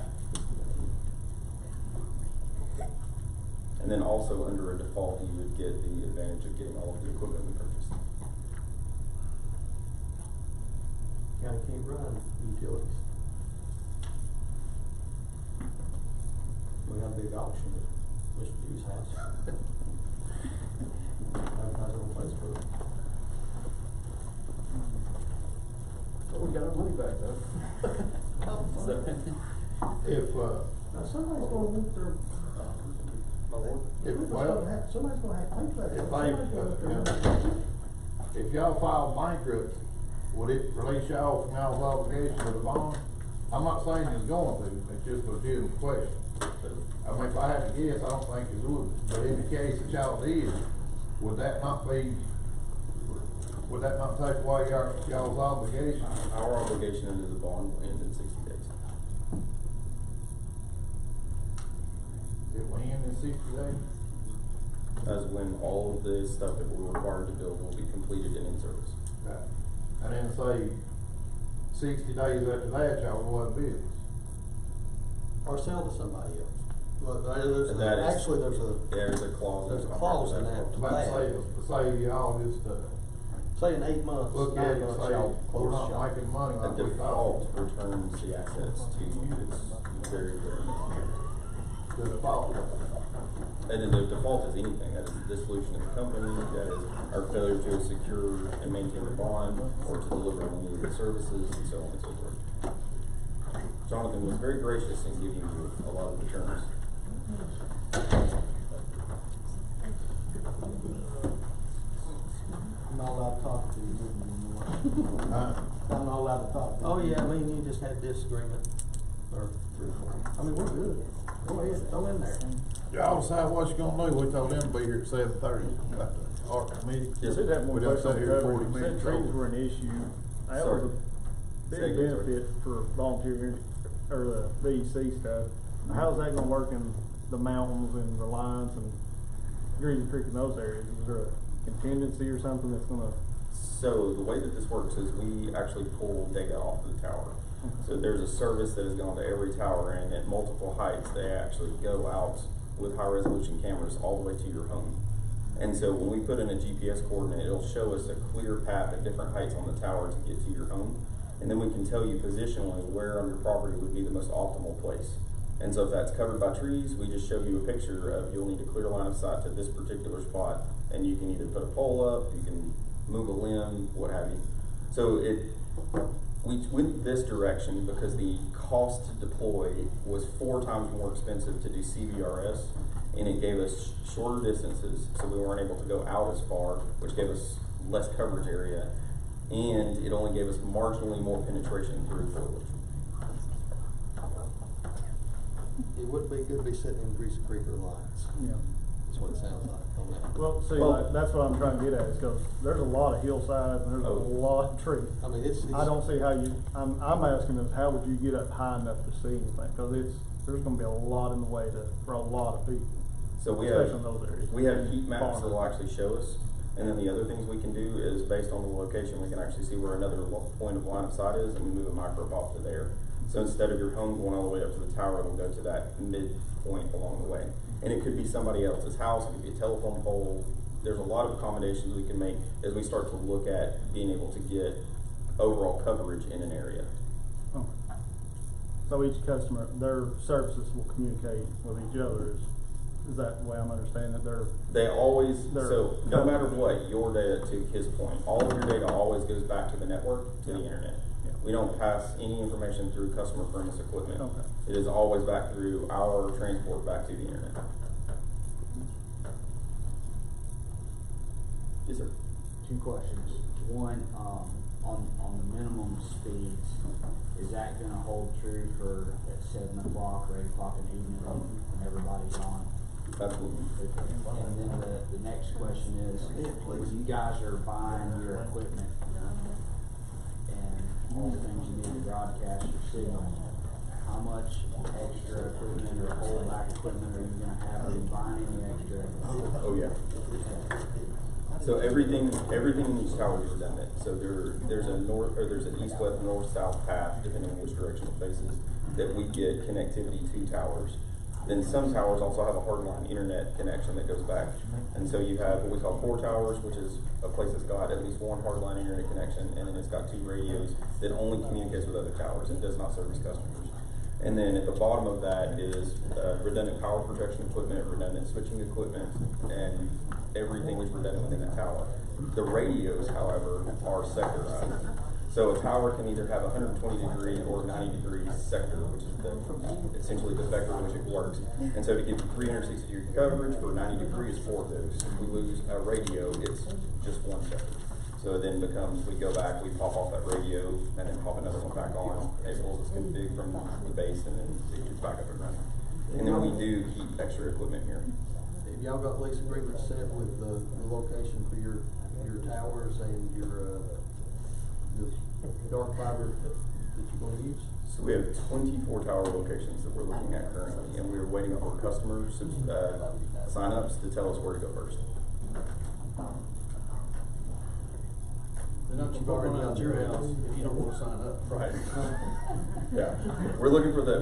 And then also under a default, you would get the advantage of getting all of the equipment we purchased. County can't run utilities. We have a big auction at Mr. Hughes' house. Advertise on Facebook. But we got our money back though. So, If, Now, somebody's gonna want their, somebody's gonna have to think about it. Somebody's gonna have to- if y'all file bankruptcy, would it release y'all from y'all's obligation to the bond? I'm not saying it's going to, it's just a legitimate question. I mean, if I had to guess, I don't think it would, but in the case that y'all did, would that not take away y'all's obligation? Our obligation under the bond will end in 60 days. It will end in 60 days? As when all of the stuff that we're required to build will be completed and in service. Right. And then say 60 days after that, y'all go out of business. Or sell to somebody else. Well, There's a clause. There's a clause in that. But say y'all just, Say in 8 months, look at 9 it and months, say, y'all we're close not shop. making money A like we default thought. returns the assets to you. It's very, very easy. The default. And then the default is anything. That is the dissolution of the company, that is our failure to secure and maintain the bond, or to deliver on any of the services, and so on and so forth. Jonathan was very gracious in giving you a lot of the terms. I'm not allowed to talk to you anymore. I'm not allowed to talk to you. Oh, yeah, me and you just had disagreement. Or, I mean, we're good. Go ahead, throw in there. Y'all decide what you're gonna do, we told them to be here at 7:30, got the art committee. Yes, I did have one We done question sat on here 40 coverage. You said minutes. trees were an issue. That Sorry. was a Say big again, sorry. benefit for volunteering, or the VEC stuff. How's that gonna work in the mountains and the lines and Greasy Creek in those areas? Is there a contingency or something that's gonna? So the way that this works is we actually pull data off of the tower. So there's a service that has gone to every tower, and at multiple heights, they actually go out with high resolution cameras all the way to your home. And so when we put in a GPS coordinate, it'll show us a clear path at different heights on the tower to get to your home. And then we can tell you positionally where on your property would be the most optimal place. And so if that's covered by trees, we just show you a picture of you'll need a clear line of sight to this particular spot. And you can either put a pole up, you can move a limb, what have you. So we went this direction because the cost to deploy was 4 times more expensive to do CBRS, and it gave us shorter distances, so we weren't able to go out as far, which gave us less coverage area, and it only gave us marginally more penetration through foliage. It would be good to be sitting in Greasy Creek or Lions. Yeah. That's what it sounds like on that. Well, see, Well- like, that's what I'm trying to get at, is cause there's a lot of hillsides and there's a Oh. lot of trees. I mean, it's. I don't see how you, I'm asking is how would you get up high enough to see anything? Cause there's gonna be a lot in the way for a lot of people. So we Especially have, in those areas. we have heat maps that will Farmers. actually show us, and then the other things we can do is based on the location, we can actually see where another point of line of sight is, and we move a micropop to there. So instead of your home going all the way up to the tower, it'll go to that midpoint along the way. And it could be somebody else's house, it could be a telephone pole. There's a lot of accommodations we can make as we start to look at being able to get overall coverage in an area. Okay. So each customer, their services will communicate with each other. Is that the way I'm understanding it? They always, They're- so no matter what, your data, to his point, all of your data always goes back to the network, to the internet. We don't pass any information through customer premise equipment. Okay. It is always back through our transport back to the internet. Yes, sir. Two questions. One, on the minimum speeds, is that gonna hold true for at 7 o'clock or 8 o'clock in the evening when everybody's on? Absolutely. And then the next question is, when you guys are buying your equipment and all the things you need to broadcast your signal, how much extra equipment or holdback equipment are you gonna have? Are you buying any extra? Oh, yeah. So everything in each tower is redundant. So there's an east-west, north-south path, depending on which direction it faces, that we get connectivity to towers. Then some towers also have a hardline internet connection that goes back. And so you have what we call core towers, which is a place that's got at least one hardline internet connection, and then it's got 2 radios that only communicates with other towers and does not service customers. And then at the bottom of that is redundant power protection equipment, redundant switching equipment, and everything is redundant within the tower. The radios, however, are sectorized. So a tower can either have a 120-degree or 90-degree sector, which is essentially the vector in which it works. And so to give you 360-degree coverage for 90 degrees, 4 of those. If we lose a radio, it's just 1 sector. So it then becomes, we go back, we pop off that radio, and then pop another one back on. It pulls us config from the base, and then it gets back up and running. And then we do keep extra equipment here. Have y'all got lease agreements set with the location for your towers and your, the dark fiber that you're gonna use? So we have 24 tower locations that we're looking at currently, and we're waiting for customer sign-ups to tell us where to go first. They're not gonna burn out your house if you don't wanna sign up. Right. Yeah, we're looking for the,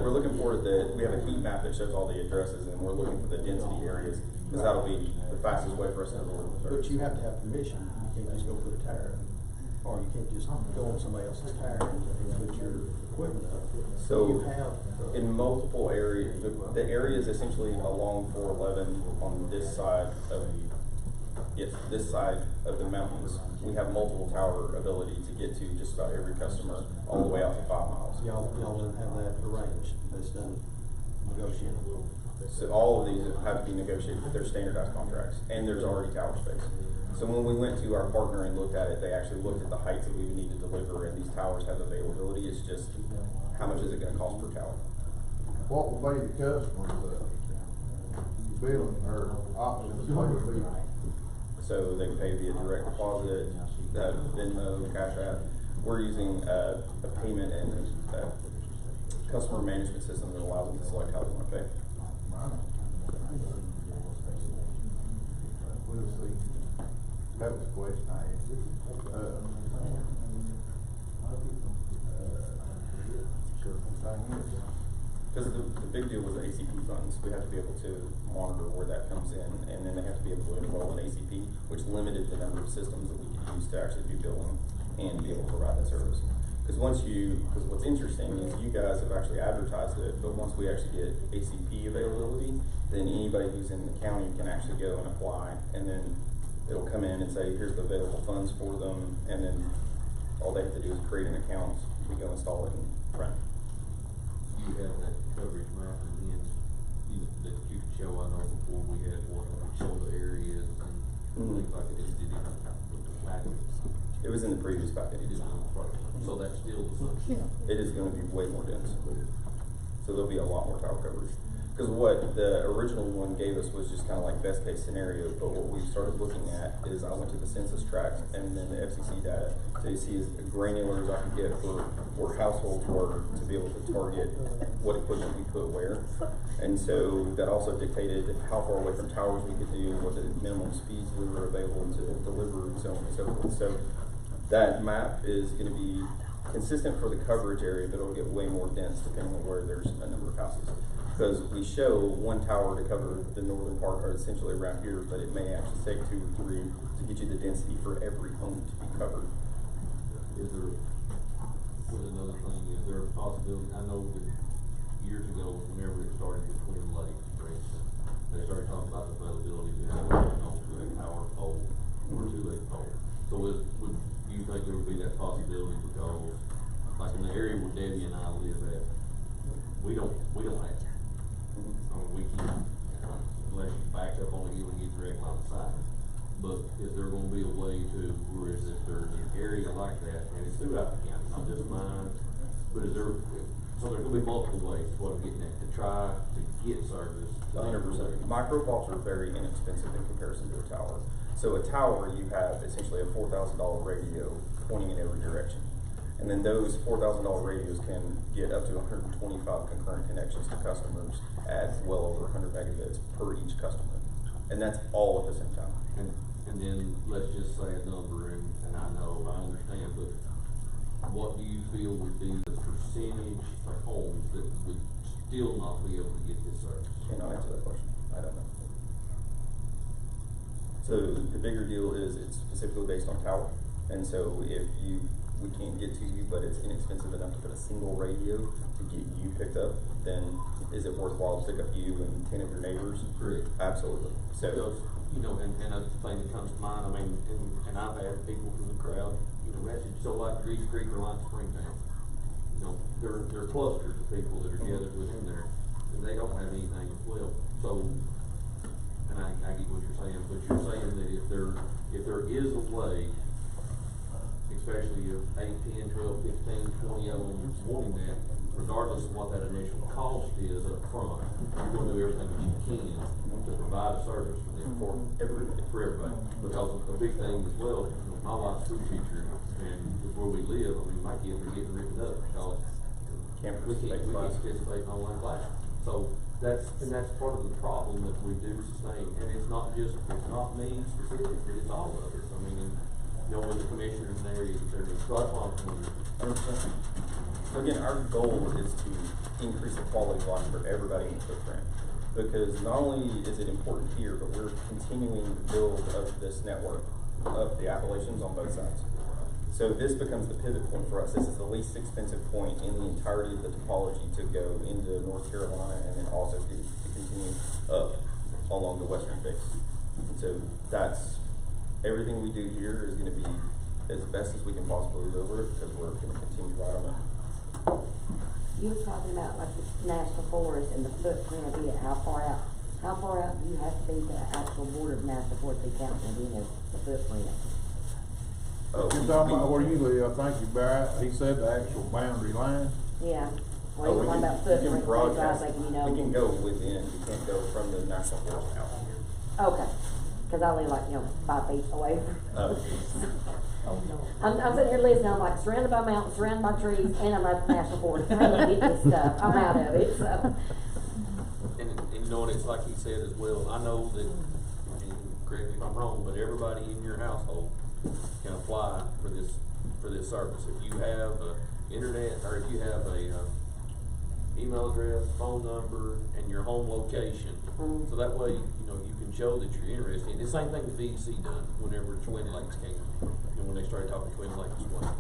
we have a heat map that shows all the addresses, and we're looking for the density areas, because that'll be the fastest way for us to deliver. But you have to have permission, you can't just go put a tower in, or you can't just go on somebody else's tower and put your equipment up. So, You have, in multiple areas, the areas essentially along 411 on this side of, this side of the mountains, we have multiple tower ability to get to just about every customer, all the way out to 5 miles. y'all don't have that arranged, that's done, negotiated. So all of these have to be negotiated, they're standardized contracts, and there's already tower space. So when we went to our partner and looked at it, they actually looked at the heights that we would need to deliver, and these towers have availability. It's just, how much is it gonna cost per tower? What will be the customer's, billing or options, what would be? So they pay via direct deposit, Venmo, Cash App. We're using a payment and customer management system that allows them to select how they want to pay. We'll see. That was the question I asked. Because the big deal was the ACP funds. We have to be able to monitor where that comes in, and then they have to be able to enroll in ACP, which limited the number of systems that we could use to actually do billing and be able to provide that service. Because what's interesting is you guys have actually advertised it, but once we actually get ACP availability, then anybody who's in the county can actually go and apply, and then it'll come in and say, here's the available funds for them, and then all they have to do is create an account, we go install it and run. You have that coverage map again, that you could show. I know before we had one, show the areas and things like it. It did the package. It was in the previous package. It is on the front. So that's still the same. It is gonna be way more dense. So there'll be a lot more tower coverage. Because what the original one gave us was just kind of like best case scenario, but what we started looking at is I went to the census tract and then the FCC data to see as granular as I could get for where households were to be able to target what equipment we put where. And so that also dictated how far away from towers we could do, what the minimum speeds we were available to deliver, and so on and so forth. So that map is going to be consistent for the coverage area, but it'll get way more dense depending on where there's a number of houses. Because we show one tower to cover the northern part, or essentially around here, but it may actually take 2 or 3 to get you the density for every home to be covered. Is there, another thing, is there a possibility, I know that years ago, whenever it started with Twin Lakes, for instance, they started talking but is there gonna be a way to, where is if there's an area like that, and it's throughout the county, not just mine, but is there, so there's gonna be multiple ways, is what I'm getting at, to try to get service. 100%. Micropods are very inexpensive in comparison to a tower. So a tower, you have essentially a $4,000 radio pointing in every direction. And then those $4,000 radios can get up to 125 concurrent connections to customers at well over 100 megabits per each customer. And that's all at the same time. And then, let's just say a number, and I know, I understand, but what do you feel would be the percentage of homes that would still not be able to get this service? Cannot answer that question. I don't know. So the bigger deal is it's specifically based on tower. And so if we can't get to you, but it's inexpensive enough to put a single radio to get you picked up, then is it worthwhile to pick up you and 10 of your neighbors? Correct. Absolutely. So, Because, you know, and a thing that comes to mind, I mean, and I've had people from the crowd, you know, message, so like Reed Creek or like Springtown, you know, there are clusters of people that are gathered within there, and they don't have anything as well. So, and I get what you're saying, but you're saying that if there is a way, especially if 8, 10, 12, 15, 20 of them wanting that, regardless of what that initial cost is up front, you're gonna do everything that you can to provide a service for them, for everybody. Because a big thing as well, my wife's school teacher, and where we live, I mean, my kids are getting written up because we can't participate in online classes. So that's part of the problem that we do sustain, and it's not me specific, it's all of us. I mean, you know, when the commissioners in areas, they're so again, our goal is to increase the quality of life for everybody in the footprint. Because not only is it important here, but we're continuing the build of this network of the Appalachians on both sides. So this becomes the pivot point for us. This is the least expensive point in the entirety of the topology to go into North Carolina and then also to continue up along the western face. And so that's everything we do here is going to be as best as we can possibly deliver it, because we're going to continue right on it. You were talking about like the national forest and the footprint of it, how far out do you have to be to the actual border of national forest to count within the footprint? You're talking about where you live, I think you Barrett, he said the actual boundary line. Yeah, well, you're talking about footprint, so I was thinking, you know. We can go within, we can't go from the national forest out here. Okay, cause I live like, 5 feet away. I'm sitting here listening, I'm like surrounded by mountains, surrounded by trees, and I'm at the national forest, trying to get this stuff, I'm out of it, so. And you know, and it's like he said as well, I know that, and correct me if I'm wrong, but everybody in your household can apply for this service. If you have internet, or if you have a email address, phone number, and your home location, so that way, you can show that you're interested. The same thing the VEC done whenever Twin Lakes came, and when they started talking Twin Lakes as well.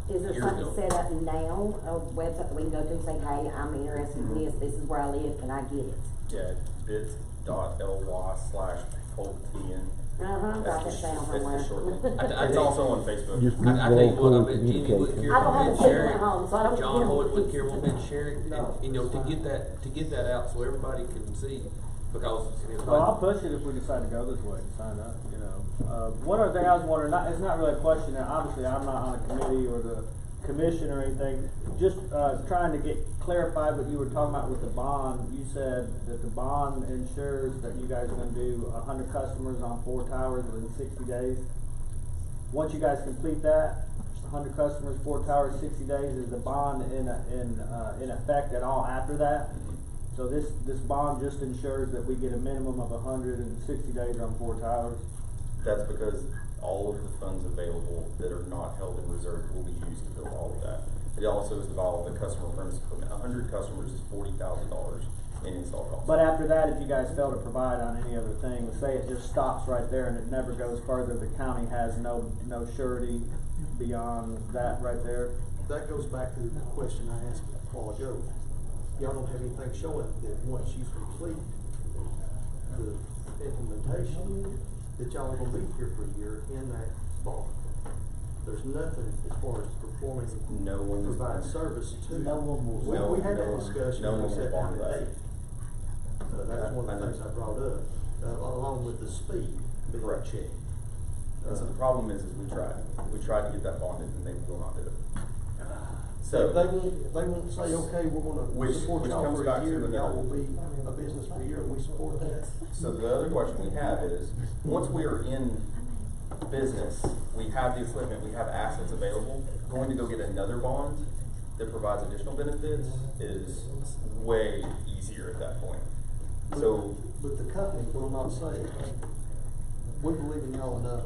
Is there something set up now, a website that we can go to and say, hey, I'm interested in this is where I live, can I get it? Yeah, bit.ly/PoltN. Got that down somewhere. It's also on Facebook. Just I tell you what, I bet Jenny would communication. care I don't have to a signal share at it. home, so I don't. John Hoyt would care one bit to share it, and, to get that out so everybody can see, because. Well, I'll push it if we decide to go this way, sign up, One other thing I was wondering, it's not really a question, now obviously I'm not on a committee or the commission or anything, just, trying to get clarified what you were talking about with the bond. You said that the bond ensures that you guys are gonna do 100 customers on 4 towers within 60 days. Once you guys complete that, 100 customers, 4 towers, 60 days, is the bond in effect at all after that? So this bond just ensures that we get a minimum of 160 days on 4 towers? That's because all of the funds available that are not held in reserve will be used to build all of that. It also is all the customer premise equipment. 100 customers is $40,000 in install costs. But after that, if you guys fail to provide on any other thing, say it just stops right there and it never goes further, the county has no surety beyond that right there? That goes back to the question I asked a while ago. Y'all don't have anything showing that once you complete the implementation, that y'all are gonna be here for a year in that bond. There's nothing as far as performing, provide service to. No one will. Well, we had that discussion. No one will bond that. That's one of the things I brought up, along with the speed being checked. And so the problem is we tried to get that bonded and they will not do it. So, They won't say, okay, we're gonna Which support y'all comes for back a to year, another- y'all will be a business for a year, and we support that. so the other question we have is, once we are in business, we have the equipment, we have assets available, going to go get another bond that provides additional benefits is way easier at that point. So, But the company will not say, we believe in y'all enough,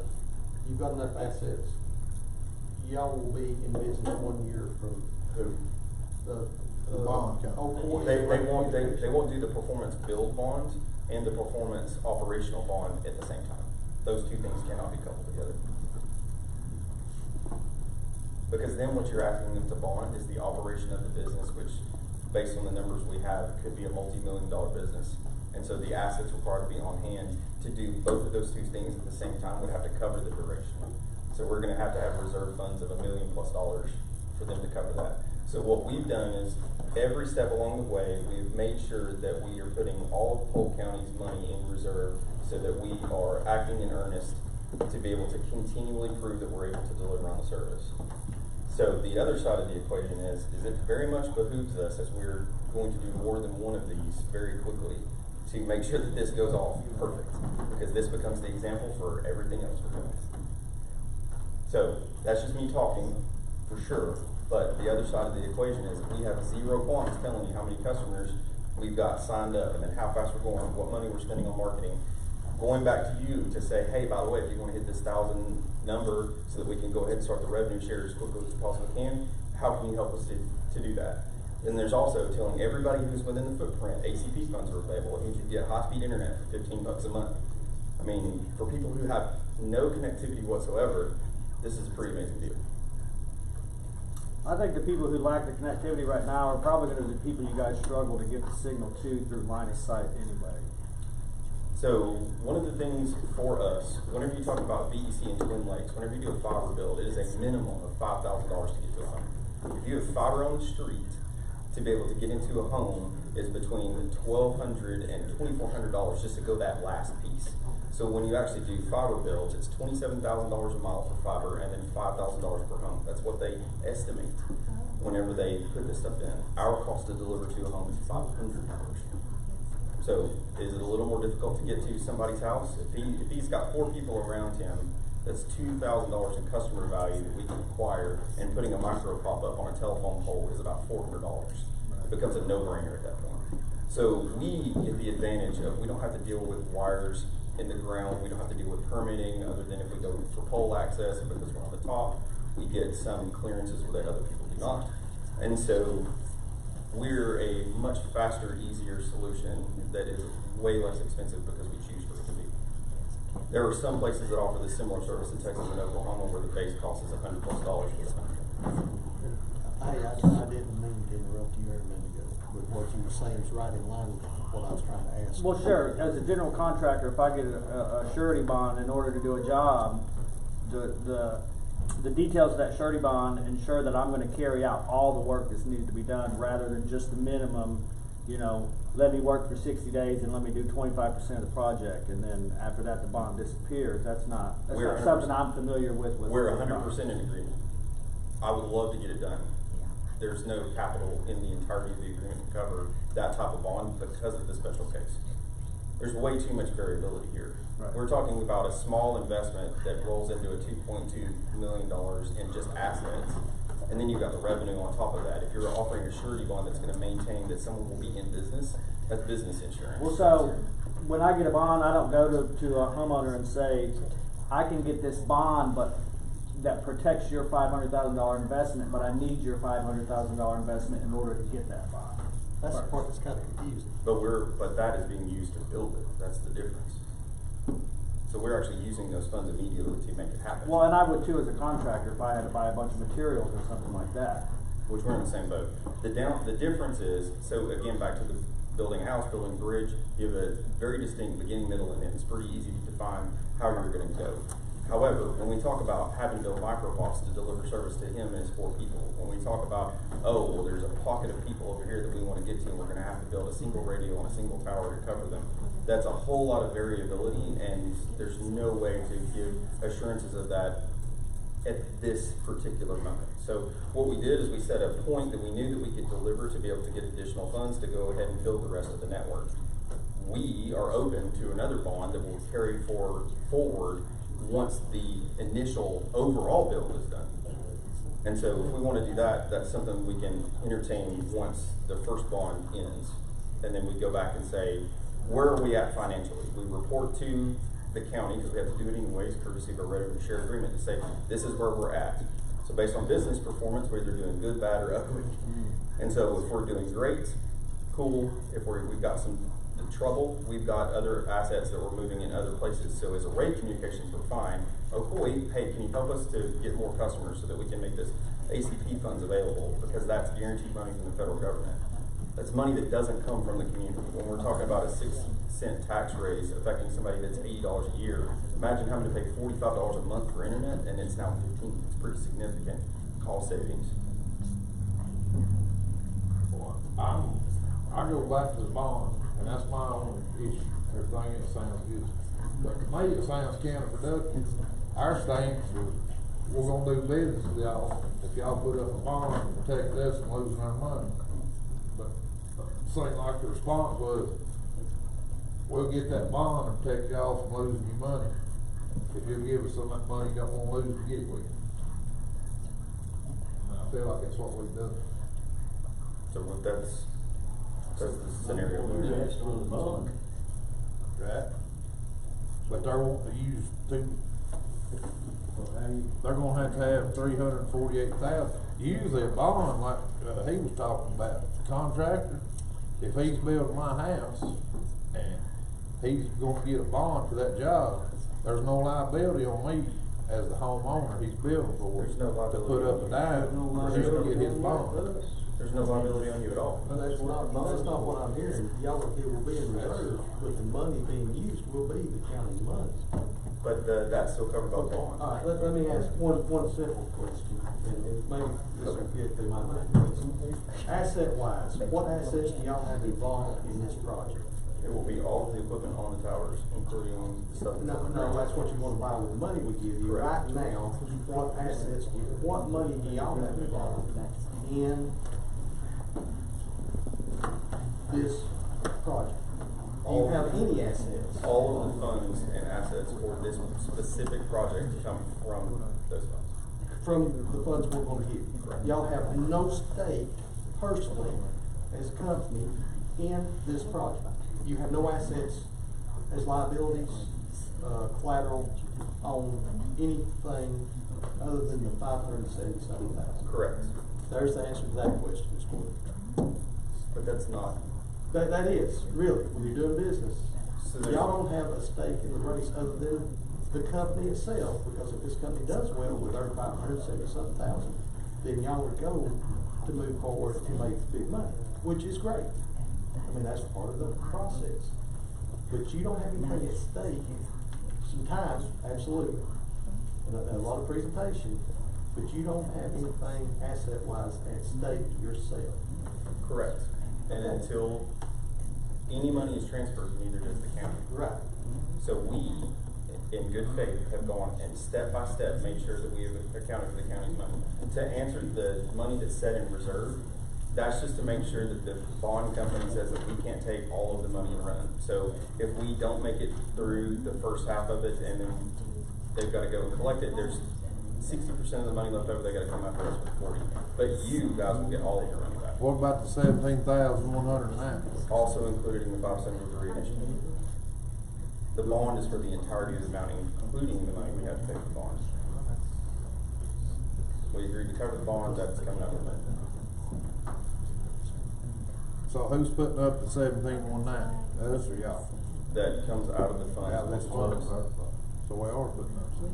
you've got enough assets, y'all will be in business 1 year from who? the bond company. Old Quarry. They won't do the performance build bond and the performance operational bond at the same time. Those two things cannot be coupled together. Because then what you're asking them to bond is the operation of the business, which, based on the numbers we have, could be a multi-million-dollar business. And so the assets required to be on hand to do both of those two things at the same time would have to cover the duration. So we're gonna have to have reserve funds of $1 million+ for them to cover that. So what we've done is, every step along the way, we've made sure that we are putting all of Polk County's money in reserve so that we are acting in earnest to be able to continually prove that we're able to deliver on the service. So the other side of the equation is it very much behooves us, as we're going to do more than one of these very quickly, to make sure that this goes off perfect, because this becomes the example for everything else we're doing. So that's just me talking, for sure, but the other side of the equation is we have zero quants telling you how many customers we've got signed up, and then how fast we're going, what money we're spending on marketing. Going back to you to say, hey, by the way, if you want to hit this 1,000 number so that we can go ahead and start the revenue share as quickly as we possibly can, how can you help us to do that? And there's also telling everybody who's within the footprint, ACP funds are available. It means you can get high-speed internet for $15 a month. I mean, for people who have no connectivity whatsoever, this is a pretty amazing deal. I think the people who lack the connectivity right now are probably gonna be the people you guys struggle to get the signal to through line of sight anyway. So one of the things for us, whenever you talk about VEC and Twin Lakes, whenever you do a fiber build, it is a minimum of $5,000 to get to a home. If you have fiber on the street, to be able to get into a home is between $1,200 and $2,400 just to go that last piece. So when you actually do fiber builds, it's $27,000 a mile for fiber and then $5,000 per home. That's what they estimate whenever they put this stuff in. Our cost to deliver to a home is $500. So is it a little more difficult to get to somebody's house? If he's got 4 people around him, that's $2,000 in customer value that we can acquire, and putting a micro pop-up on a telephone pole is about $400. It becomes a no-brainer at that point. So we get the advantage of, we don't have to deal with wires in the ground, we don't have to deal with permitting, other than if we go for pole access, and because we're on the top, we get some clearances where other people do not. And so we're a much faster, easier solution that is way less expensive because we choose for it to be. There are some places that offer the similar service in Texas and Oklahoma where the base cost is $100+ for the contract. Hey, I didn't mean to interrupt you a minute ago, but what you were saying is right in line with what I was trying to ask. Well, sure, as a general contractor, if I get a surety bond in order to do a job, the details of that surety bond ensure that I'm gonna carry out all the work that's needed to be done, rather than just the minimum, you know, let me work for 60 days and let me do 25% of the project, and then after that the bond disappears. That's not something I'm familiar with. We're 100% in agreement. I would love to get it done. There's no capital in the entirety of the agreement to cover that type of bond because of the special case. There's way too much variability here. Right. We're talking about a small investment that rolls into a $2.2 million in just assets. And then you've got the revenue on top of that. If you're offering a surety bond that's gonna maintain that someone will be in business, that's business insurance. Well, so when I get a bond, I don't go to a homeowner and say, I can get this bond, but that protects your $500,000 investment, but I need your $500,000 investment in order to get that bond. That's the part that's kind of confusing. But that is being used to build it. That's the difference. So we're actually using those funds immediately to make it happen. Well, and I would too as a contractor if I had to buy a bunch of materials or something like that. Which we're in the same boat. The difference is, so again, back to the building a house, building a bridge, you have a very distinct beginning, middle, and end. It's pretty easy to define how you're gonna go. However, when we talk about having to build micropods to deliver service to him and his 4 people, when we talk about, oh, well, there's a pocket of people over here that we want to get to, and we're going to have to build a single radio and a single tower to cover them, That's a whole lot of variability, and there's no way to give assurances of that at this particular moment. So what we did is we set a point that we knew that we could deliver to be able to get additional funds to go ahead and build the rest of the network. We are open to another bond that will carry forward once the initial overall build is done. And so if we want to do that, that's something we can entertain once the first bond ends. And then we go back and say, where are we at financially? We report to the county, because we have to do it anyways, courtesy of a revenue share agreement, to say, this is where we're at. So based on business performance, we're either doing good, bad, or ugly. And so if we're doing great, cool. If we've got some trouble, we've got other assets that we're moving in other places. So as a rate communications, we're fine. Oh, cool, hey, can you help us to get more customers so that we can make this ACP funds available? Because that's guaranteed money from the federal government. That's money that doesn't come from the community. When we're talking about a 6-cent tax raise affecting somebody that's $80 a year, imagine having to pay $45 a month for internet, and it's now $15. It's pretty significant cost savings. Well, I go back to the bond, and that's my only issue. Everything else sounds good. But to me, it sounds counterproductive. Our stance was, we're gonna do business with y'all if y'all put up a bond to protect us from losing our money. But it seemed like the response was, we'll get that bond and protect y'all from losing your money. If you'll give us some of that money you don't wanna lose to get with. And I feel like that's what we've done. So what that's the scenario. Right. But they're wanting to use they're gonna have to have 348,000. Usually a bond, like, he was talking about, the contractor, if he's building my house, and he's gonna get a bond for that job, there's no liability on me as the homeowner he's building for. There's no liability. To put up a dime, for him to get his bond. There's no liability on you at all. But that's not what I'm hearing. Y'all it will be in reserve, but the money being used will be the county's money. But that's still covered by the bond. All right, let me ask one simple question, and maybe this will get through my mind. Asset-wise, what assets do y'all have involved in this project? It will be all of the equipment on the towers, including the stuff. No, that's what you wanna buy with the money we give you. Correct. Right now, what assets, what money do y'all have involved in this project? Do you have any assets? All of the funds and assets for this specific project come from those funds. From the funds we're gonna give you. Y'all have no stake personally as a company in this project. You have no assets as liabilities, collateral on anything other than the $577,000. Correct. There's the answer to that question, Ms. Gordon. But that's not. That is, really, when you're doing business. So Y'all don't have a stake in the race other than the company itself, because if this company does well with their $570,000, then y'all would go to move forward to make big money, which is great. I mean, that's part of the process. But you don't have anything at stake. Sometimes, absolutely, and a lot of presentation, but you don't have anything asset-wise at stake yourself. Correct. And until any money is transferred, neither does the county. Right. So we, in good faith, have gone and step by step made sure that we have accounted for the county's money. To answer the money that's set in reserve, that's just to make sure that the bond company says that we can't take all of the money and run. So if we don't make it through the first half of it and then they've got to go and collect it, there's 60% of the money left over, they got to come after us for 40. But you guys will get all of your money back. What about the 17,109? Also included in the 573 initiative. The bond is for the entirety of the amount, including the money we have to pay for bonds. We agreed to cover the bond, that's coming out of the money. So who's putting up the 17,109? Us or y'all? That comes out of the funds. Out of this fund. So we are putting up some.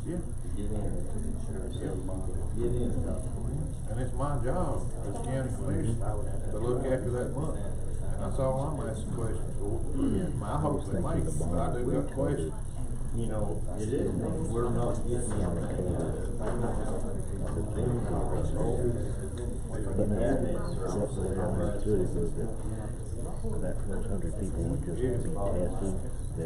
Yeah. And it's my job as county commissioner to look after that money. And that's all I'm asking questions for. I hope they make them, but I do got questions. You know, it is, we're not getting But now, that's the way I understood it was that those 100 people would just have to be tested, that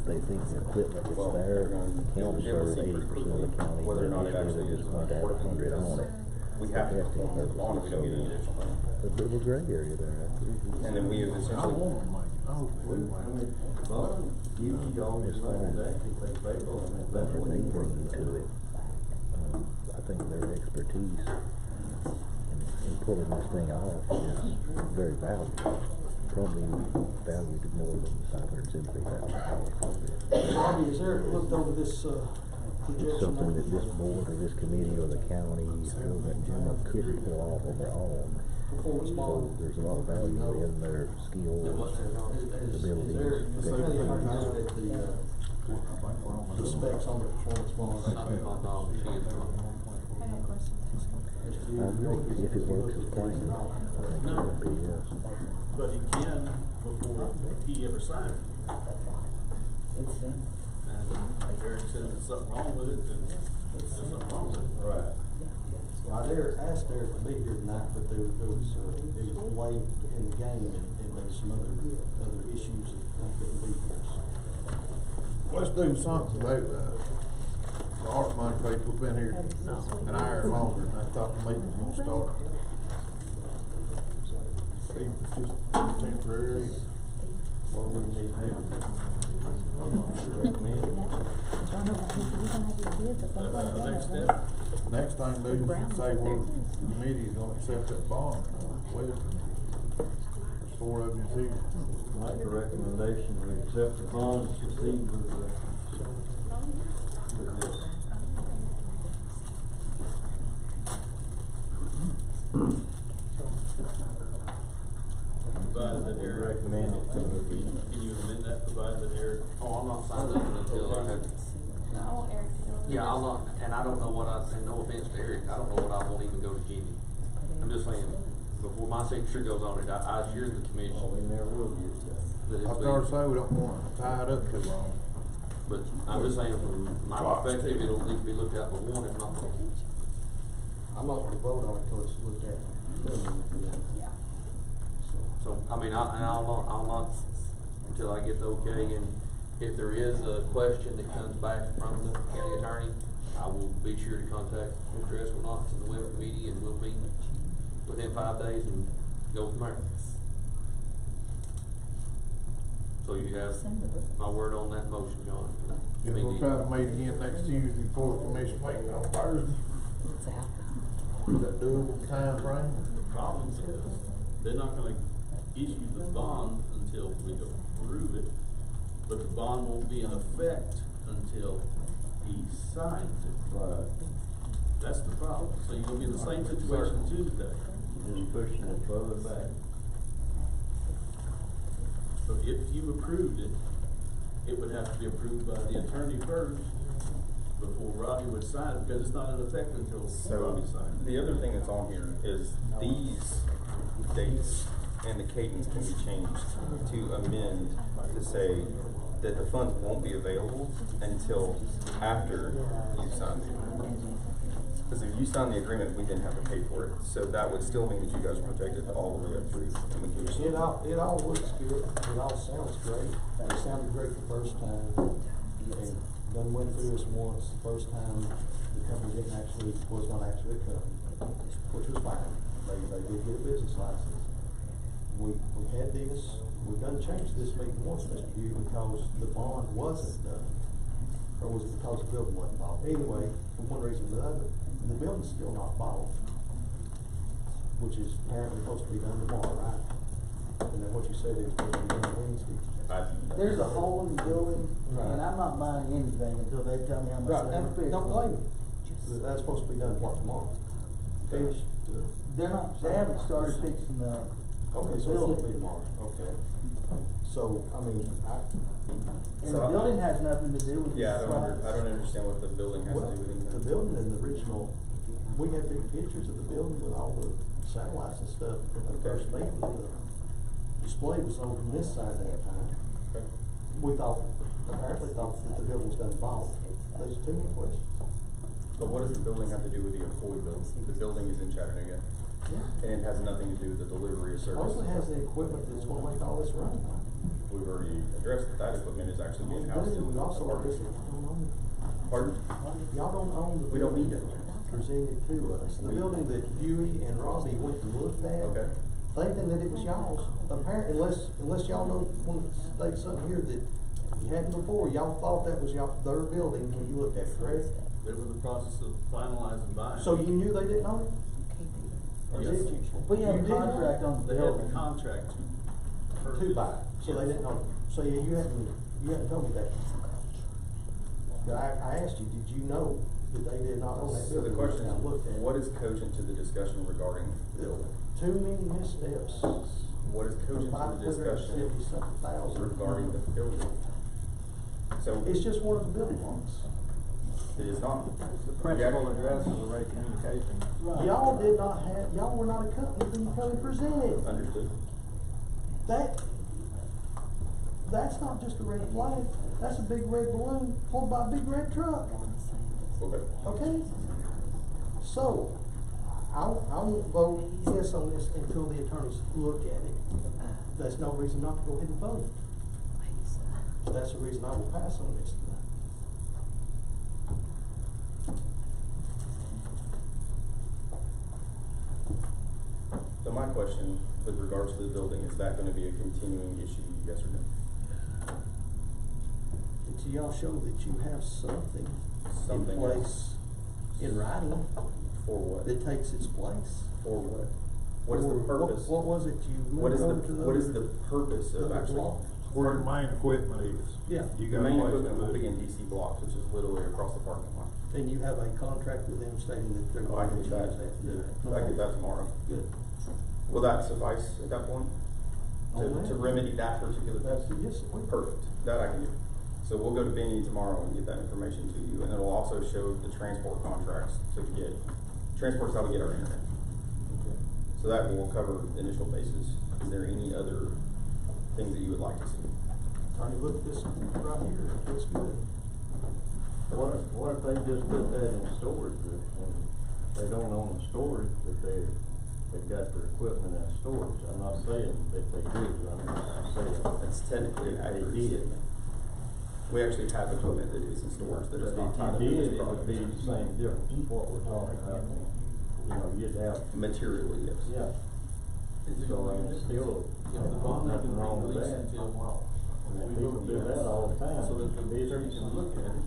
they think the equipment is there, the county serves 80% of the county, whether or not it they actually is just want to have 100 on it. we have to perform the bond if we don't get any additional money. A bit of a gray area there, actually. And then we have essentially, That's what they bring to it. I think their expertise in pulling this thing off is very valuable. Probably valued more than $573,000. Bobby, has Eric looked over this, projection? Something that this board or this committee or the county or that general couldn't pull off on their own. Performance So bond? there's a lot of value in their skills, abilities. Has Eric looked at the specs on the performance bond? I agree, if it works as planned, I think it would be, yes. But he can before he ever signed it. And if Eric says there's something wrong with it, then there's something wrong with it. right. Well, I asked Eric to be here tonight, but there was late in the game and there was some other issues that couldn't be here. Let's do something about the art money people have been here an hour longer than I thought the meeting was gonna start. See, it's just temporary, what we need to do. Next step. Next thing do is say, well, the committee's gonna accept that bond. Well, there's 4 of you here. Make a recommendation, we accept the bond, proceed with this. Provided that Eric, can you amend that, provided that Eric? Oh, I'm not signed up until I have. No, Eric. Yeah, I'm not, and I don't know what I, and no offense to Eric, I don't know what I won't even go to Jimmy. I'm just saying, before my signature goes on it, I assure the commission. Oh, we never will get that. that it's I started to say we don't wanna tie it up too long. But I'm just saying, from my perspective, it'll need to be looked at for one, if not more. I'm not gonna vote on it until it's looked at. So, I mean, I'll not, until I get the okay, and if there is a question that comes back from the county attorney, I will be sure to contact Mr. Esquinox and the web committee, and we'll meet within 5 days and go from there. So you have my word on that motion, John. Guess we'll try to meet again next Tuesday before the commission meeting on Thursday. Is that doable time frame? The problem is, they're not gonna issue the bond until we approve it, but the bond won't be in effect until he signs it. Right. That's the problem. So you're gonna be in the same situation Tuesday. Just pushing it further back. So if you approved it, it would have to be approved by the attorney first before Robbie would sign it, because it's not in effect until Robbie signs it. The other thing that's on here is these dates and the cadence can be changed to amend to say that the funds won't be available until after you sign the agreement. Because if you sign the agreement, we didn't have to pay for it, so that would still mean that you guys are protected all the way up through and the commission. It all looks good, it all sounds great, it sounded great the first time, and done went through this once, the first time, the company was not actually a company, which was fine, they did get a business license. We had this, we done changed this meeting once, Mr. Hugh, because the bond wasn't done, or was it because the building wasn't bought? Anyway, for one reason or the other, the building's still not bought, which is apparently supposed to be done tomorrow, right? And then what you said is supposed to be done Wednesday. There's a hole in the building, Right. and I'm not buying anything until they tell me how much Right, they're gonna fix. don't blame me. That's supposed to be done what, tomorrow? Finished? They're not, they haven't started fixing the. Okay, so it's supposed to be tomorrow, okay. So, I mean, And the building has nothing to do with the Yeah, I slabs. don't understand what the building has to well, do with anything. the building in the original, we had big pictures of the building with all the satellites and stuff in the first meeting. The display was over on this side that time. Okay. We apparently thought that the building was done bought. There's too many questions. But what does the building have to do with the Accord building? The building is in Chattanooga, Yeah. and it has nothing to do with the delivery of service. Also has the equipment that's gonna make all this run. We've already addressed that that equipment is actually being housed in We the also, apartment. Pardon? y'all don't own the We don't building need it. presented to us. The building that Huey and Robbie went and looked at. Okay. Thinking that it was y'all's, apparently, unless y'all don't want to state something here that you hadn't before, y'all thought that was their building when you looked at it, correct? They were in the process of finalizing buying. So you knew they didn't own it? Or Yes. did you? We have You a did know? contract on the They have building. a contract To buy, so they didn't own it. So yeah, you hadn't told me that. But I asked you, did you know that they did not own that So building? the question I looked at is, it. what is cogent to the discussion regarding the building? Too many missteps. What is cogent to the discussion $570,000. regarding the building? So It's just one of the building blocks. it is not. The principal address is Array Communications. Y'all did not have, y'all were not a company when you come and presented. Understood. That's not just a red flag, that's a big red balloon pulled by a big red truck, Okay. okay? So, I won't vote yes on this until the attorneys look at it. That's no reason not to go ahead and vote. That's the reason I will pass on this tonight. So my question with regards to the building, is that gonna be a continuing issue, yes or no? Until y'all show that you have something in Something place in writing For what? that takes its place. For what? What is the purpose? What was it you What moved is over to the? what is the purpose of the actually? block? Where the main equipment is. Yeah. You The got a main place to equipment will put be it. in DC blocks, which is literally across the parking lot. And you have a contract with them stating that they're Oh, I going can to get use that, that. I can get that tomorrow. Good. Will that suffice at that point? To remedy that particular? That's, yes, it will. Perfect, that I can do. So we'll go to Vinny tomorrow and get that information to you, and it'll also show the transport contracts to get, transport's how we get our internet. So that will cover the initial basis. Is there any other things that you would like to see? Tony, look at this right here, it looks good. What if they just put that in storage, and they don't own the storage, but they've got their equipment in storage? I'm not saying that they do, I'm saying. That's technically an accurate They did. statement. We actually have equipment that is in storage that is not tied up If in you this did, it would be project. the same difference, is what we're talking about. You know, you'd have, Materially, yes. yeah, Is it so gonna I be mean, just- still, If the bond nothing can be wrong with released that. until. And people do that all the time. So that the attorney can look at it.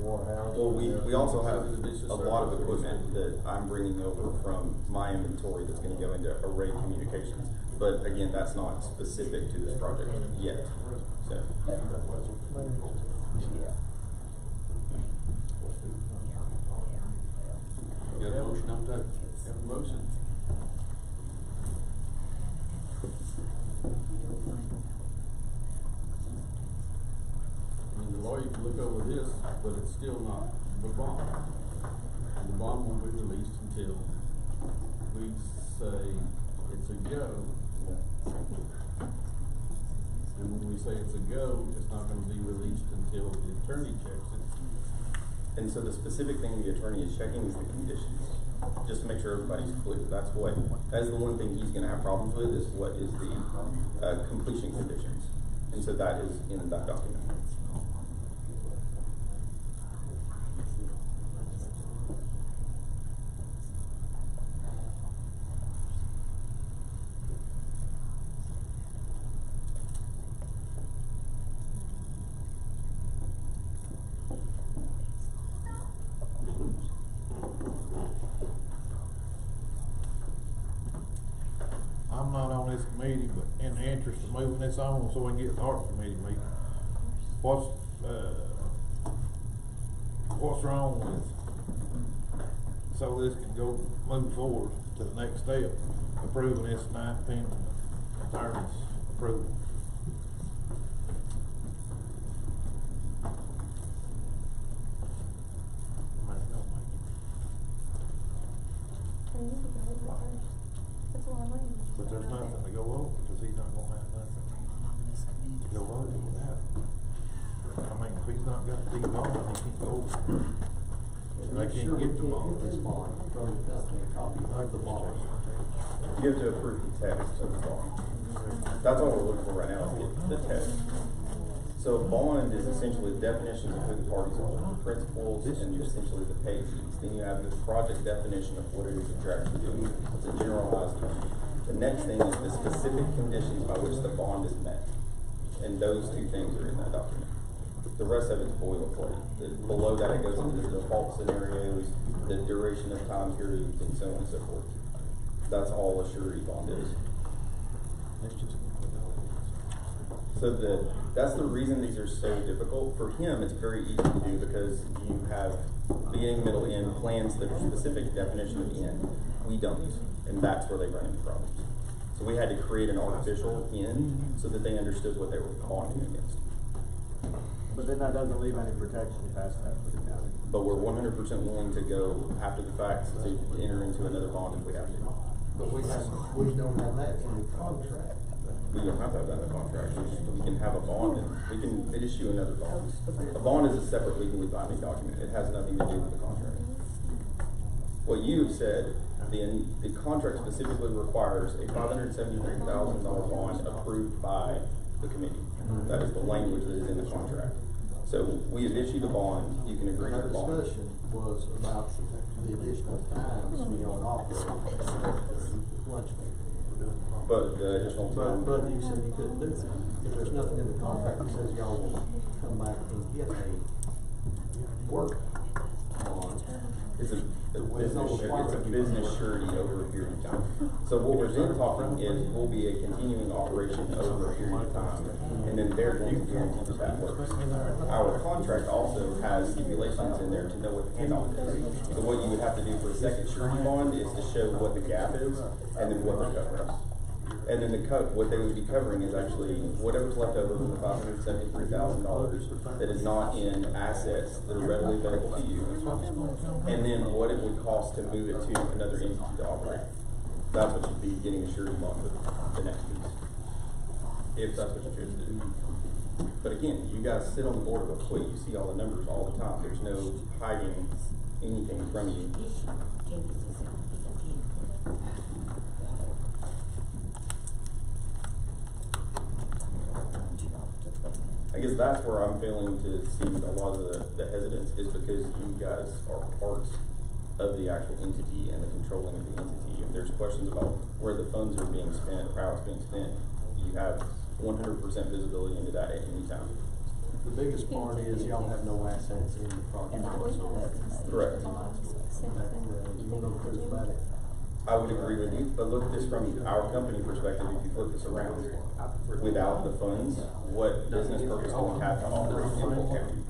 Warehouse. Well, we also have This is a lot of service. equipment that I'm bringing over from my inventory that's gonna go into Array Communications. But again, that's not specific to this project yet, so. You got a motion on that? Have a motion? I mean, the lawyer can look over this, but it's still not the bond. And the bond won't be released until we say it's a go. And when we say it's a go, it's not gonna be released until the attorney checks it. And so the specific thing the attorney is checking is the conditions, just to make sure everybody's clear. That's the one thing he's gonna have problems with, is what is the, completion conditions. And so that is in that document. I'm not on this committee, but in the interest of moving this on so we can get the art committee meeting, what's wrong with, so this can go, move forward to the next step, approving this tonight, pending attorney's approval? I mean, it don't make But there's nothing to go over, because he's not gonna have nothing to go over without. I mean, if he's not got these on, he can't go over. They can't get the bond. This bond, from the copy of the bond. You have to approve the text of the bond. That's all we're looking for right now, is the text. So a bond is essentially the definitions of who the parties are, the principals, and essentially the payees. Then you have the project definition of what it is that you're actually doing. It's a generalized term. The next thing is the specific conditions by which the bond is met. And those two things are in that document. The rest of it's boilerplate. Below that, it goes into the default scenarios, the duration of time periods, and so on and so forth. That's all a surety bond is. So that's the reason these are so difficult. For him, it's very easy to do because you have beginning, middle, end, plans the specific definition of end. We don't, and that's where they run into problems. So we had to create an artificial end so that they understood what they were bonding against. But then that doesn't leave any protection past that for the county. But we're 100% willing to go after the fact to enter into another bond if we have to. But we don't have that in the contract. We don't have to have that in the contract. We can have a bond and we can issue another bond. A bond is a separate legally binding document. It has nothing to do with the contract. What you have said, the contract specifically requires a $573,000 bond approved by the committee. That is the language that is in the contract. So we have issued a bond. You can agree to the bond. Our discussion was about the additional times we don't offer lunch break. But the additional time. But you said you couldn't do that. If there's nothing in the contract that says y'all will come back and get a work bond. It's a business surety over a period of time. So what we're then talking is will be a continuing operation over a period of time, and then they're going to guarantee that that works. Our contract also has stipulations in there to know what the handoff is. So what you would have to do for a second surety bond is to show what the gap is, and then what the cover is. And then what they would be covering is actually whatever's left over from the $573,000 that is not in assets that are readily available to you. And then what it would cost to move it to another entity to operate. That's what you'd be getting a surety bond with the next piece. If that's what you choose to do. But again, you guys sit on the board of a quit, you see all the numbers all the time. There's no hiding anything from you. I guess that's where I'm failing to see a lot of the hesitance is because you guys are parts of the actual entity and the controlling of the entity. If there's questions about where the funds are being spent or how it's being spent, you have 100% visibility into that at any time. The biggest part is y'all have no assets in the project. Correct. You want to prove about it? I would agree with you, but look at this from our company perspective. If you flip this around, without the funds, what business purpose do we have to offer in Polk County?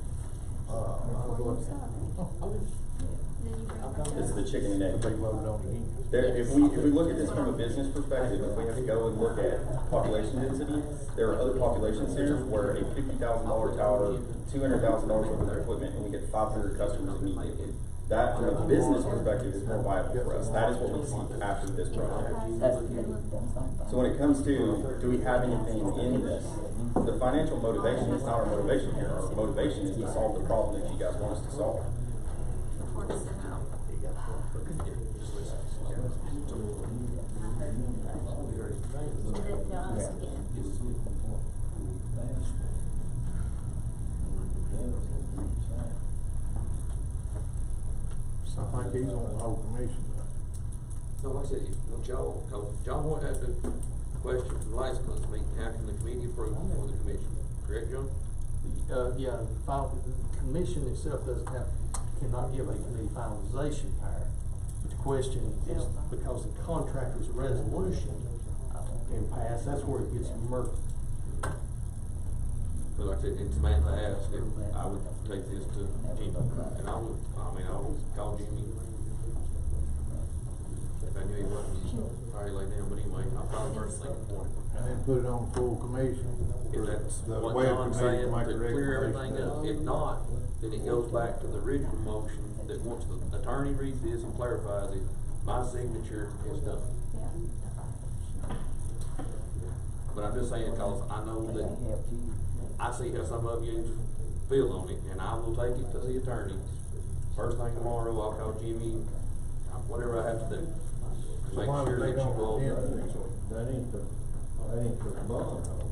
This is the chicken and egg. If we look at this from a business perspective, if we have to go and look at population density, there are other population centers where a $50,000 tower, $200,000 worth of equipment, and we get 500 customers immediately. That, from a business perspective, is more viable for us. That is what we see after this project. So when it comes to, do we have anything in this? The financial motivation is not our motivation here. Our motivation is to solve the problem that you guys want us to solve. So I think he's on the whole commission now. No, like I said, what y'all, cause John Hoyt had the question from the last month's meeting, how can the committee approve for the commission? Correct, John? Yeah, the commission itself cannot give a committee finalization power. But the question is, because the contract was a resolution and passed, that's where it gets murky. But like I said, it's man to ask, if I would take this to Jimmy, and I would call Jimmy. If I knew he wasn't already laid down, but anyway, I'll probably first thing in the morning. And then put it on full commission. If that's The what way John's saying, make to a clear everything recommendation. up, if not, then it goes back to the original motion, that once the attorney reads this and clarifies it, my signature is done. But I'm just saying, cause I know that, I see how some of you feel on it, and I will take it to the attorney first thing tomorrow, I'll call Jimmy, whatever I have to do. So Make why sure would they that you don't all, do That ain't the bond, though.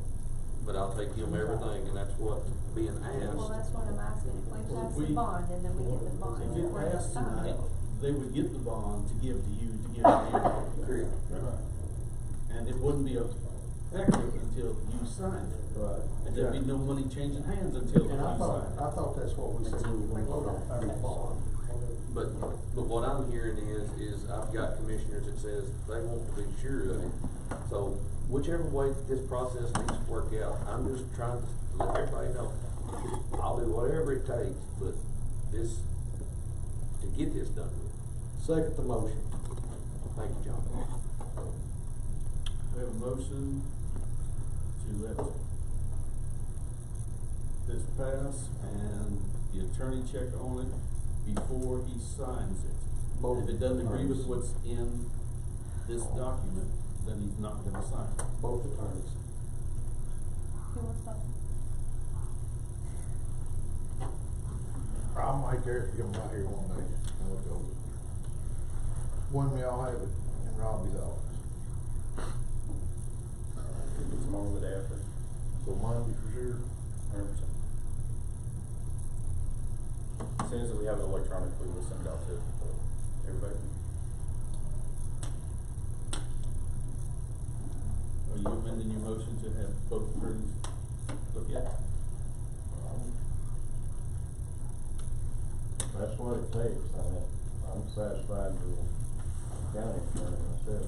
but I'll take him everything, and that's what being asked. Well, that's what I'm asking, if we pass the We- bond, and then we get the bond, If it we're gonna passed sign tonight, it. they would get the bond to give to you, to give to you. Correct. And it wouldn't be effective until you signed it. Right. And there'd be no money changing hands until you And I signed it. thought that's what we said we were gonna vote on, our bond. But what I'm hearing is I've got commissioners that says they want to be sure of it. So whichever way this process needs to work out, I'm just trying to let everybody know, I'll do whatever it takes, but this, to get this done with. Second the motion. Thank you, John. We have a motion to let this pass and the attorney check on it before he signs it. If it doesn't agree with what's in this document, then he's not gonna sign it. Both attorneys. Who wants that? I might care if you come by here one day and look over it. When we all have it in Robbie's office. Tomorrow, the day after. So Monday for sure. 100%. As soon as we have it electronically, we'll send it out to everybody. Are you amending your motion to have both attorneys look at it? That's what it takes, I'm satisfied with the county attorney myself.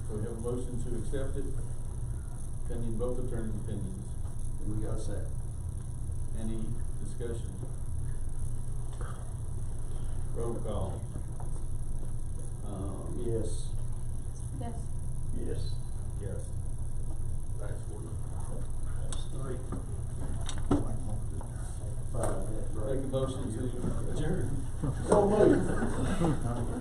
So we have a motion to accept it, pending both attorneys' opinions. We got a second. Any discussion? Roll call. Yes. Yes. Yes. Yes. That's for That's three. Make a motion to adjourn. So moved.